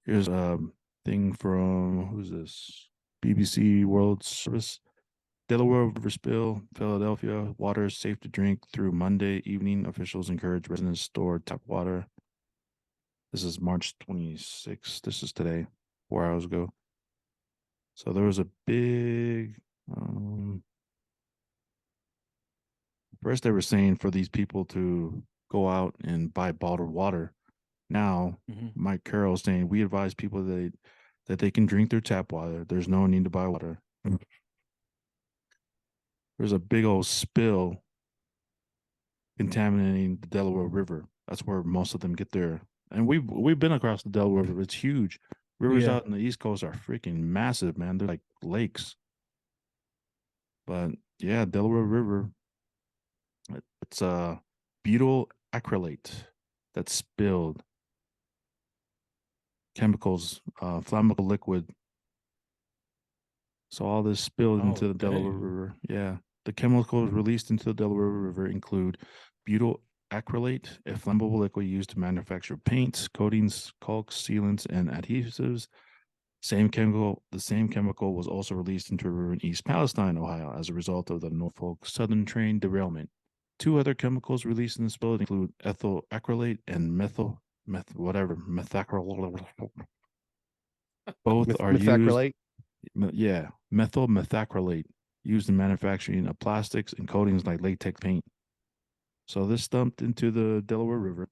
here's a thing from who's this? BBC World Service. Delaware River spill, Philadelphia. Water is safe to drink through Monday evening. Officials encourage residents to store tap water. This is March 26th. This is today. 4 hours ago. So there was a big. First, they were saying for these people to go out and buy bottled water. Now, Mhm. Mike Carroll's saying we advise people that they can drink their tap water. There's no need to buy water. There's a big old spill contaminating the Delaware River. That's where most of them get their. And we've been across the Delaware River. It's huge. Rivers Yeah. out in the East Coast are freaking massive, man. They're like lakes. But yeah, Delaware River. It's butyl acrylate that's spilled. Chemicals, flammable liquid. So all this spilled into Oh, the Delaware dang. River. Yeah. The chemicals released into the Delaware River include butyl acrylate, a flammable liquid used to manufacture paints, coatings, caulks, sealants, and adhesives. The same chemical was also released into a river in East Palestine, Ohio, as a result of the Norfolk Southern train derailment. Two other chemicals released in the spill include ethyl acrylate and methacrylate. Both are used, Methacrylate. methyl methacrylate, used in manufacturing of plastics and coatings like latex paint. So this dumped into the Delaware River,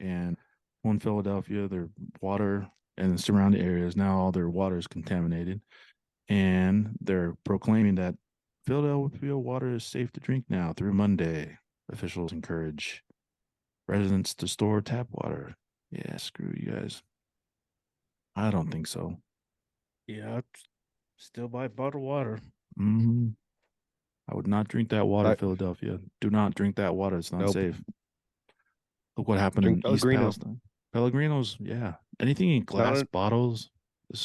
and in Philadelphia, their water and the surrounding areas, now all their water is contaminated. And they're proclaiming that Philadelphia water is safe to drink now through Monday. Officials encourage residents to store tap water. Yeah, screw you guys. I don't think so. Yeah. Still buy bottled water. Hmm. I would not drink that water, I, Philadelphia. Do not drink that water. It's not nope. safe. Look what happened Drink in East Pellegrino. Palestine. Pellegrinos, yeah. Anything in Not glass an bottles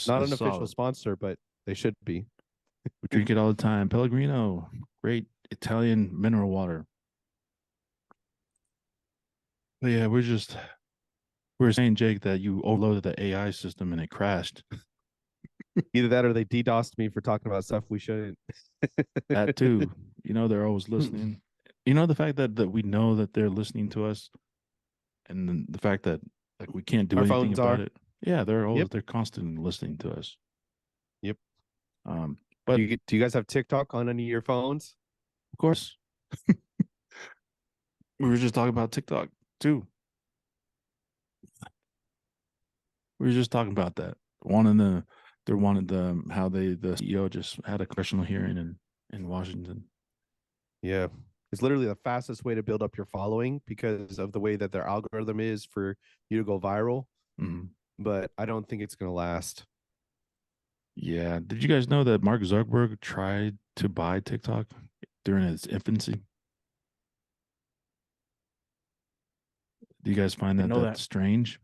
not is an official solid. sponsor, but they should be. We drink it all the time. Pellegrino, great Italian mineral water. But yeah, we were saying, Jake, that you overloaded the AI system and it crashed. Either that or they DDoSed me for talking about stuff we shouldn't. That too. You know, they're always listening. You know, the fact that we know that they're listening to us, and then the fact that like we can't do Our anything phones about are. it. Yeah, Yep. they're constantly listening to us. Yep. Um, Do but do you guys have TikTok on any of your phones? of course, we were just talking about TikTok too. We were just talking about that. Wanting the they wanted how the CEO just had a congressional hearing in Washington. Yeah. It's literally the fastest way to build up your following because of the way that their algorithm is for you to go viral. Mhm. But I don't think it's going to last. Yeah. Did you guys know that Mark Zuckerberg tried to buy TikTok during its infancy? Do you guys find I that know that. strange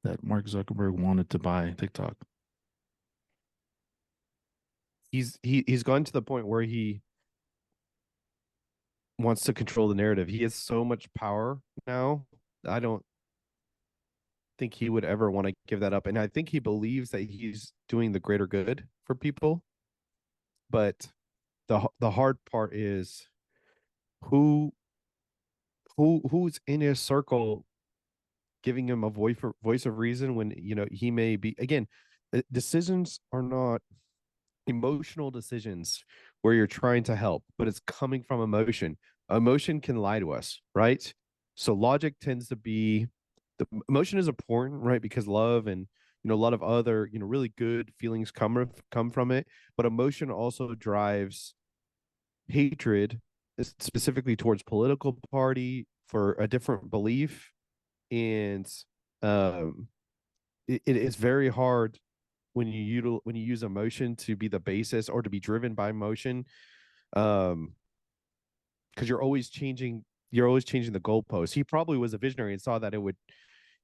that Mark Zuckerberg wanted to buy TikTok? He's gone to the point where he wants to control the narrative. He has so much power now. I don't think he would ever want to give that up. And I think he believes that he's doing the greater good for people. But the hard part is who who's in his circle giving him a voice of reason when he may be again decisions are not emotional decisions where you're trying to help, but it's coming from emotion. Emotion can lie to us, right? So logic tends to be the emotion is important, right? Because love and a lot of other really good feelings come from it, but emotion also drives hatred, specifically towards political party for a different belief, and um, it's very hard when you use emotion to be the basis or to be driven by emotion, um because you're always changing the goalposts. He probably was a visionary and saw that it would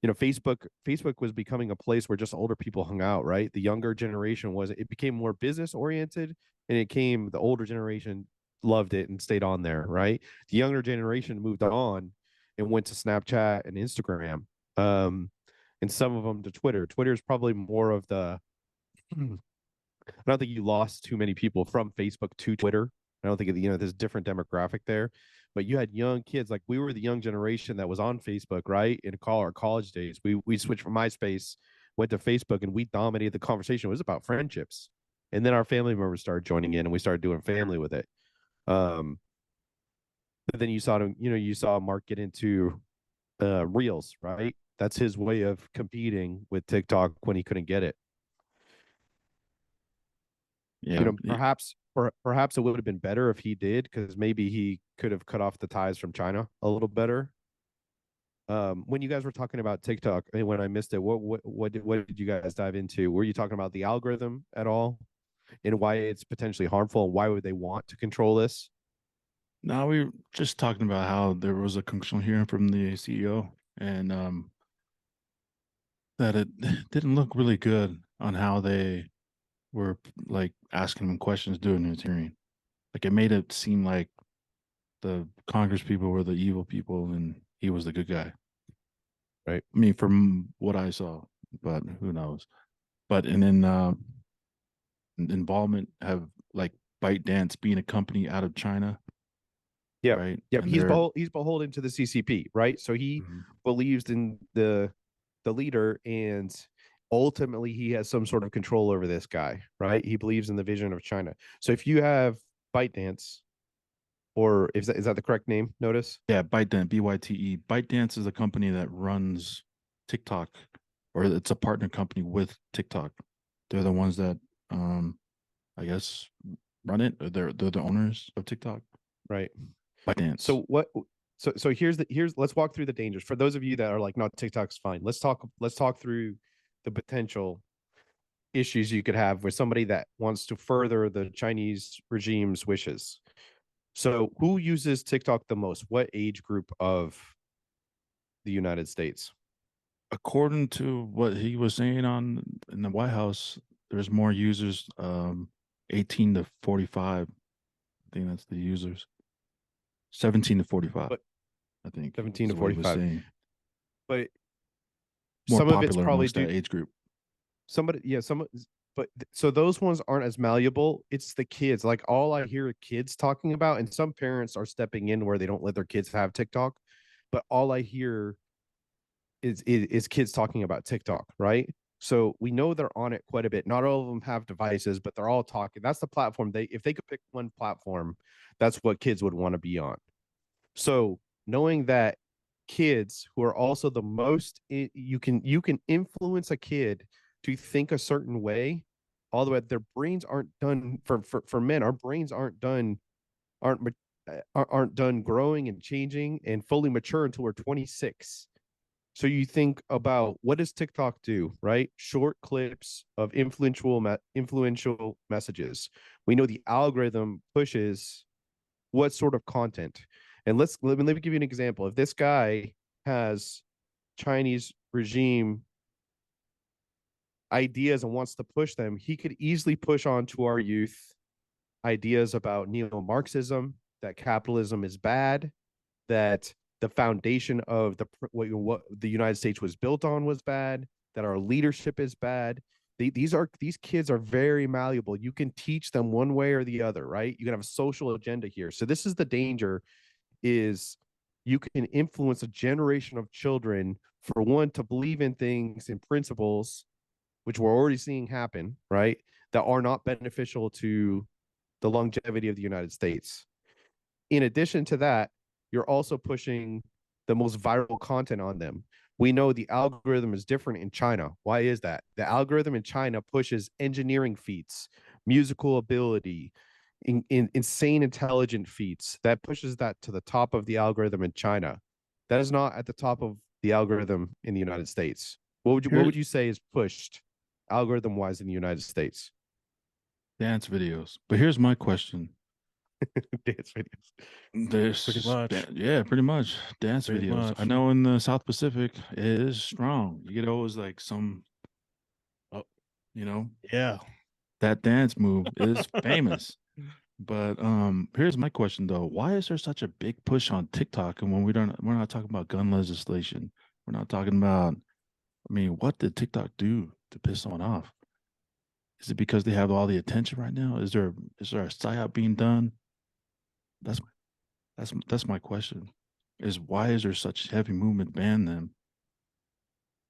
Facebook was becoming a place where just older people hung out, right? The younger generation was it became more business oriented, and it came the older generation loved it and stayed on there, right? The younger generation moved on and went to Snapchat and Instagram, um and some of them to Twitter. Twitter is probably more of the I don't think you lost too many people from Facebook to Twitter. I don't think there's a different demographic there, but you had young kids like we were the young generation that was on Facebook, right? In our college days, we switched from MySpace went to Facebook and we dominated the conversation. It was about friendships. And then our family members started joining in and we started doing family with it. But then you saw him, you saw Mark get into reels, right? That's his way of competing with TikTok when he couldn't get it. Yeah. Perhaps it would have been better if he did, because maybe he could have cut off the ties from China a little better. When you guys were talking about TikTok and when I missed it, what did you guys dive into? Were you talking about the algorithm at all and why it's potentially harmful and why would they want to control this? Now we were just talking about how there was a congressional hearing from the CEO and that it didn't look really good on how they were like asking him questions during his hearing. Like it made it seem like the Congress people were the evil people and he was the good guy. Right. I mean, from what I saw, but who knows? But and then involvement have like ByteDance being a company out of China, Yeah. right? Yeah. And He's beholden to the CCP, right? So he Mhm. believes in the leader, and ultimately he has some sort of control over this guy, right? He believes in the vision of China. So if you have ByteDance, or is that the correct name? Notice. Yeah, ByteDance, BYTE. ByteDance is a company that runs TikTok, or it's a partner company with TikTok. They're the ones that, I guess, run it. Or they're the owners of TikTok. Right. ByteDance. So here's let's walk through the dangers for those of you that are like, no, TikTok's fine. Let's talk through the potential issues you could have with somebody that wants to further the Chinese regime's wishes. So who uses TikTok the most? What age group of the United States? According to what he was saying on in the White House, there's more users, 18 to 45. I think that's the users. 17 to 45. But I think 17 is to what he was 45. saying. But More some of it's popular probably amongst due that age group. somebody, yeah, so those ones aren't as malleable. It's the kids. Like all I hear kids talking about, and some parents are stepping in where they don't let their kids have TikTok, but all I hear is kids talking about TikTok, right? So we know they're on it quite a bit. Not all of them have devices, but they're all talking. That's the platform. If they could pick one platform, that's what kids would want to be on. So knowing that kids who are also the most, you can influence a kid to think a certain way, all the way their brains aren't done for men. Our brains aren't aren't done growing and changing and fully mature until we're 26. So you think about, what does TikTok do, right? Short clips of influential messages. We know the algorithm pushes what sort of content. And let me give you an example. If this guy has Chinese regime ideas and wants to push them, he could easily push on to our youth ideas about neo-Marxism, that capitalism is bad, that the foundation of what the United States was built on was bad, that our leadership is bad. These kids are very malleable. You can teach them one way or the other, right? You can have a social agenda here. So this is the danger, is you can influence a generation of children, for one, to believe in things and principles, which we're already seeing happen, right? That are not beneficial to the longevity of the United States. In addition to that, you're also pushing the most viral content on them. We know the algorithm is different in China. Why is that? The algorithm in China pushes engineering feats, musical ability, insane intelligent feats. That pushes that to the top of the algorithm in China. That is not at the top of the algorithm in the United States. What Here, would you say is pushed algorithm wise in the United States? dance videos. But here's my question. Dance videos. Pretty There's much. yeah, pretty much dance Pretty videos. I much. know in the South Pacific it is strong. You get always like some, oh, you know, Yeah. that dance move is famous. But here's my question though. Why is there such a big push on TikTok? And when we're not talking about gun legislation. We're not talking about, I mean, what did TikTok do to piss someone off? Is it because they have all the attention right now? Is there a psyop being done? That's that's my question. Is why is there such heavy movement ban them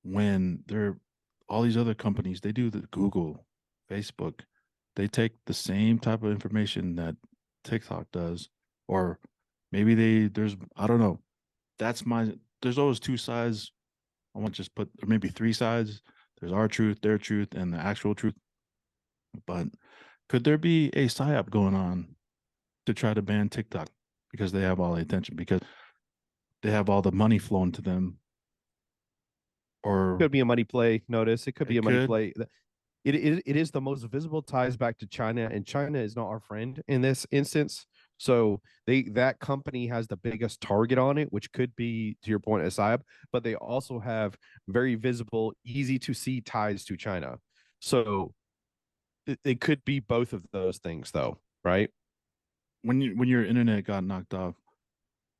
when they're all these other companies, they do the Google, Facebook, they take the same type of information that TikTok does, or maybe there's, I don't know. There's always two sides. I want to just put, or maybe three sides. There's our truth, their truth, and the actual truth. But could there be a psyop going on to try to ban TikTok because they have all the attention, because they have all the money flowing to them? Or Could be a money play. Notice it could be it a money could. play. It is the most visible ties back to China, and China is not our friend in this instance. So that company has the biggest target on it, which could be, to your point, Asayab, but they also have very visible, easy to see ties to China. So it could be both of those things, though, right? When your internet got knocked off,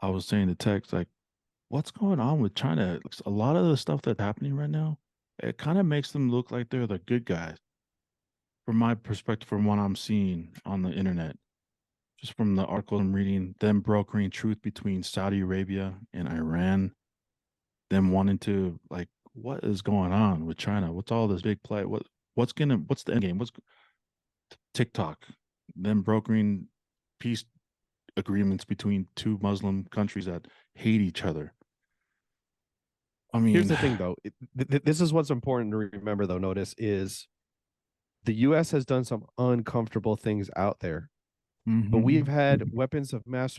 I was saying to text like, what's going on with China? A lot of the stuff that's happening right now, it kind of makes them look like they're the good guys. From my perspective, from what I'm seeing on the internet, just from the article I'm reading, them brokering truth between Saudi Arabia and Iran, them wanting to like, what is going on with China? What's all this big play? What's the end game? What's TikTok? Them brokering peace agreements between two Muslim countries that hate each other. I Here's mean, the thing, though. This is what's important to remember, though. Notice is the U.S. has done some uncomfortable things out there, but we've had weapons of mass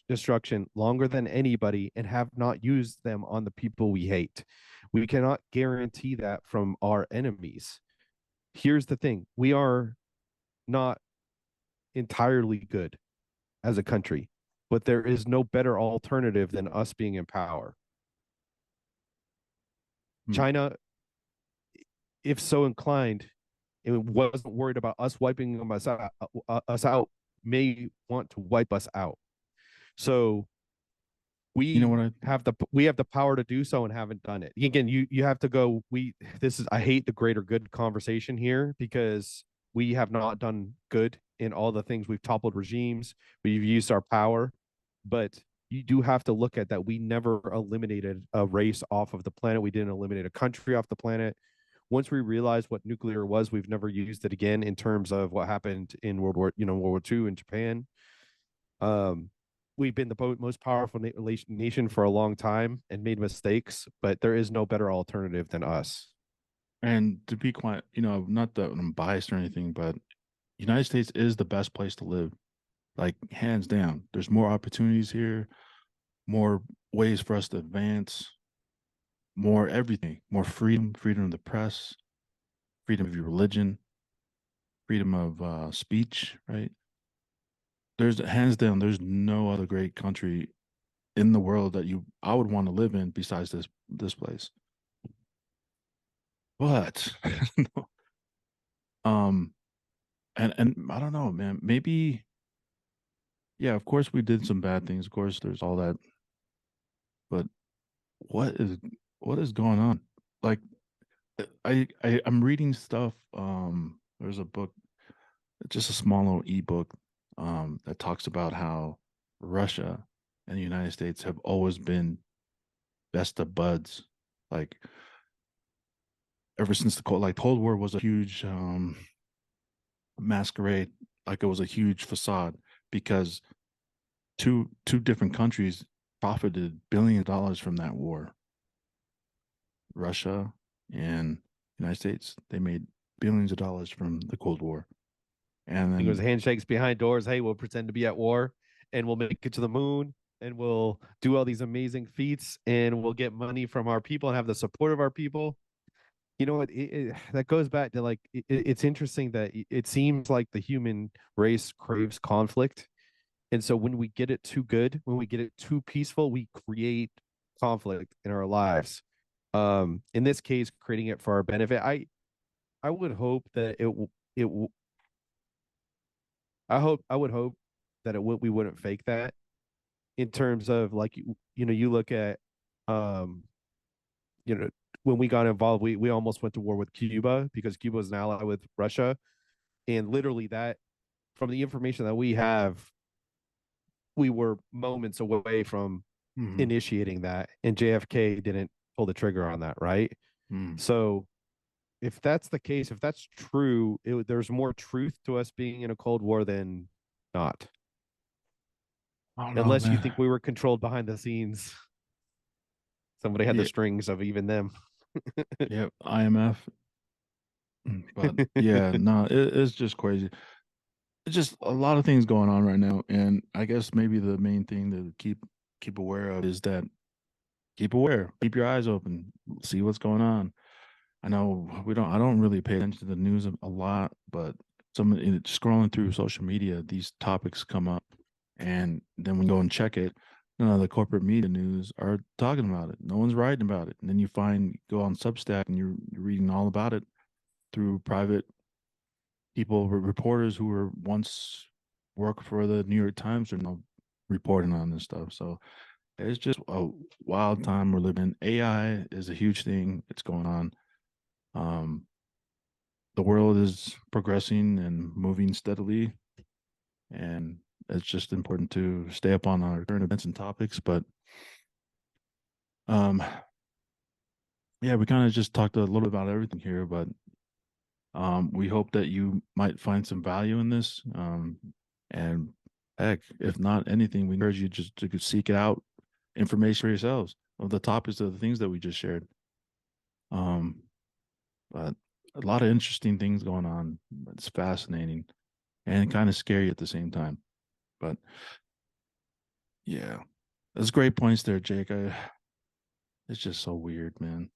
destruction longer than anybody and have not used them on the people we hate. We cannot guarantee that from our enemies. Here's the thing: we are not entirely good as a country, but there is no better alternative than us being in power. Hmm. China, if so inclined, it wasn't worried about us wiping us out, may want to wipe us out. So You know what we have the power to do so and haven't done it. Again, you have to go. This is, I hate the greater good conversation here because we have not done good in all the things. We've toppled regimes, we've used our power, but you do have to look at that. We never eliminated a race off of the planet. We didn't eliminate a country off the planet. Once we realized what nuclear was, we've never used it again in terms of what happened in World War II in Japan. Um, we've been the most powerful nation for a long time and made mistakes, but there is no better alternative than us. And to be quite, not that I'm biased or anything, but United States is the best place to live, like hands down. There's more opportunities here, more ways for us to advance, more everything, more freedom, freedom of the press, freedom of your religion, freedom of speech, right? There's hands down, there's no other great country in the world that I would want to live in besides this place. But um and I don't know, man. Maybe, yeah, of course we did some bad things. Of course, there's all that. But what is what is going on? Like, I'm reading stuff. There's a book, just a small little ebook, that talks about how Russia and the United States have always been best of buds. Like ever since the Cold War was a huge masquerade, like it was a huge facade because two different countries profited billions of dollars from that war. Russia and United States, they made billions of dollars from the Cold War. And I think it was then handshakes behind doors. Hey, we'll pretend to be at war and we'll make it to the moon and we'll do all these amazing feats and we'll get money from our people and have the support of our people. You know what? That goes back to like, it's interesting that it seems like the human race craves conflict. And so when we get it too good, when we get it too peaceful, we create conflict in our lives. In this case, creating it for our benefit. I would hope that it I would hope that we wouldn't fake that in terms of like you look at um you know when we got involved, we almost went to war with Cuba because Cuba was an ally with Russia, and literally that, from the information that we have, we were moments away from mhm, initiating that, and JFK didn't pull the trigger on that, right? mhm. So if that's the case, if that's true, there's more truth to us being in a Cold War than not. I don't know, Unless you man. think we were controlled behind the scenes. Somebody had the Yeah, strings of even them. yeah, IMF. But yeah, no, it's just crazy. It's just a lot of things going on right now, and I guess maybe the main thing to keep aware of is that keep aware, keep your eyes open, see what's going on. I know I don't really pay attention to the news a lot, but scrolling through social media, these topics come up, and then we go and check it. The corporate media news are talking about it. No one's writing about it. And then go on Substack and you're reading all about it through private people, reporters who were once worked for the New York Times are now reporting on this stuff. So it's just a wild time we're living in. AI is a huge thing. It's going on. Um, the world is progressing and moving steadily, and it's just important to stay up on our current events and topics. But um, yeah, we kind of just talked a little bit about everything here, but we hope that you might find some value in this. And heck, if not anything, we encourage you just to seek out information for yourselves of the topics of the things that we just shared. Um, but a lot of interesting things going on. It's fascinating and kind of scary at the same time. But yeah, that's great points there, Jake. It's just so weird, man.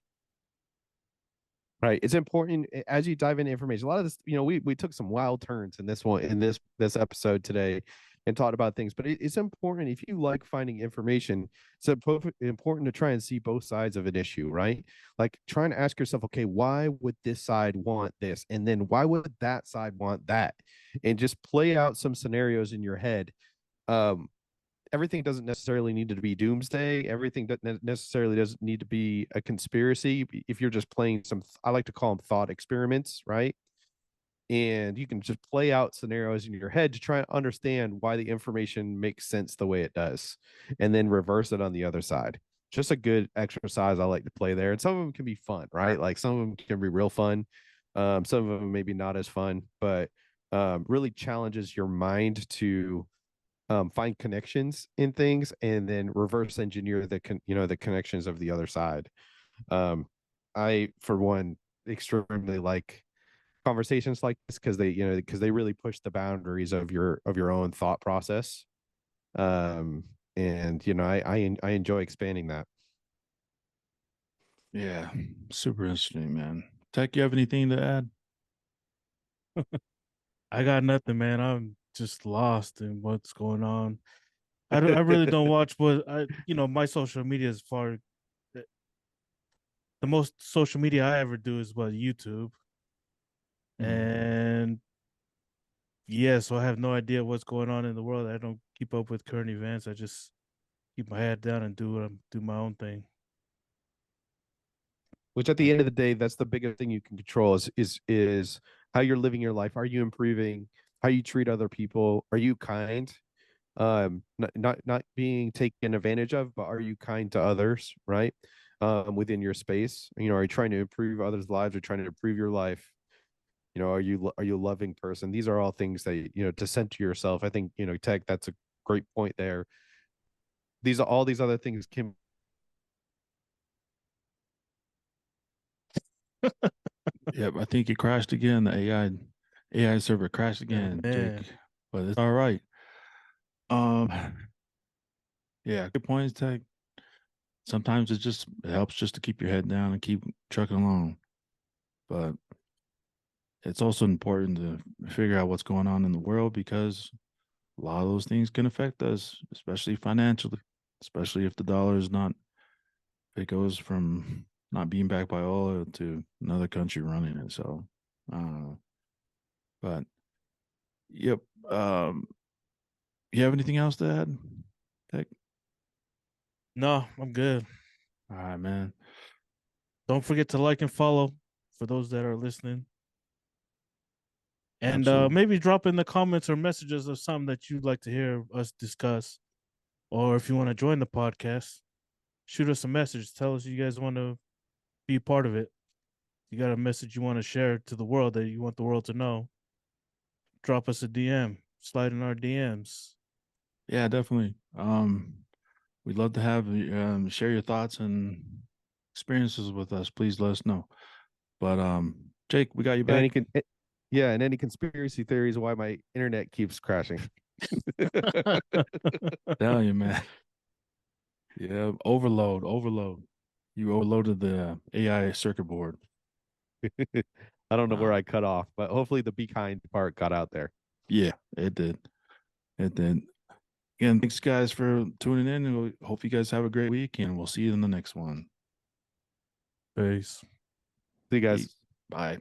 Right. It's important as you dive into information. A lot of this, we took some wild turns in this one in this episode today and talked about things, but it's important if you like finding information, it's important to try and see both sides of an issue, right? Like trying to ask yourself, okay, why would this side want this? And then why would that side want that? And just play out some scenarios in your head. Um, Everything doesn't necessarily need to be doomsday. Everything necessarily doesn't need to be a conspiracy. If you're just playing I like to call them thought experiments, right? And you can just play out scenarios in your head to try and understand why the information makes sense the way it does, and then reverse it on the other side. Just a good exercise I like to play there. And some of them can be fun, right? Like some of them can be real fun. Some of them maybe not as fun, but really challenges your mind to find connections in things and then reverse engineer the connections of the other side. Um, I, for one, extremely like conversations like this because they really push the boundaries of your own thought process. And I enjoy expanding that. Yeah, super interesting, man. Tech, you have anything to add? I got nothing, man. I'm just lost in what's going on. I really don't watch my social media is far the most social media I ever do is YouTube. Mm. And yeah, so I have no idea what's going on in the world. I don't keep up with current events. I just keep my head down and do my own thing. Which at the end of the day, that's the biggest thing you can control is how you're living your life. Are you improving? How you treat other people? Are you kind? Not being taken advantage of, but are you kind to others, right? Within your space, are you trying to improve others' lives or trying to improve your life? Are you a loving person? These are all things that to center yourself. I think Tech. That's a great point there. All these other things can. Yep, I think it crashed again. The AI server crashed Oh again, Jake. man. But it's all right. Um, yeah, good points, Tech. Sometimes it helps just to keep your head down and keep trucking along. But it's also important to figure out what's going on in the world because a lot of those things can affect us, especially financially, especially if the dollar is not, if it goes from not being backed by oil to another country running it. So I don't know. But yep. You have anything else to add? Tech? No, I'm good. All right, man. Don't forget to like and follow for those that are listening. And Absolutely. maybe drop in the comments or messages of something that you'd like to hear us discuss. Or if you want to join the podcast, shoot us a message. Tell us you guys want to be part of it. you got a message you want to share to the world that you want the world to know, drop us a DM, slide in our DMs. Yeah, definitely. We'd love to have you share your thoughts and experiences with us. Please let us know. But Jake, we got you And back. yeah, and any conspiracy theories why my internet keeps crashing. Tell you, man. Yeah, overload. You overloaded the AI circuit board. I don't know where Uh, I cut off, but hopefully the be kind part got out there. yeah, it did. It did. Again, thanks guys for tuning in, and we hope you guys have a great week, and we'll see you in the next one. Peace. See you guys. Peace. Bye.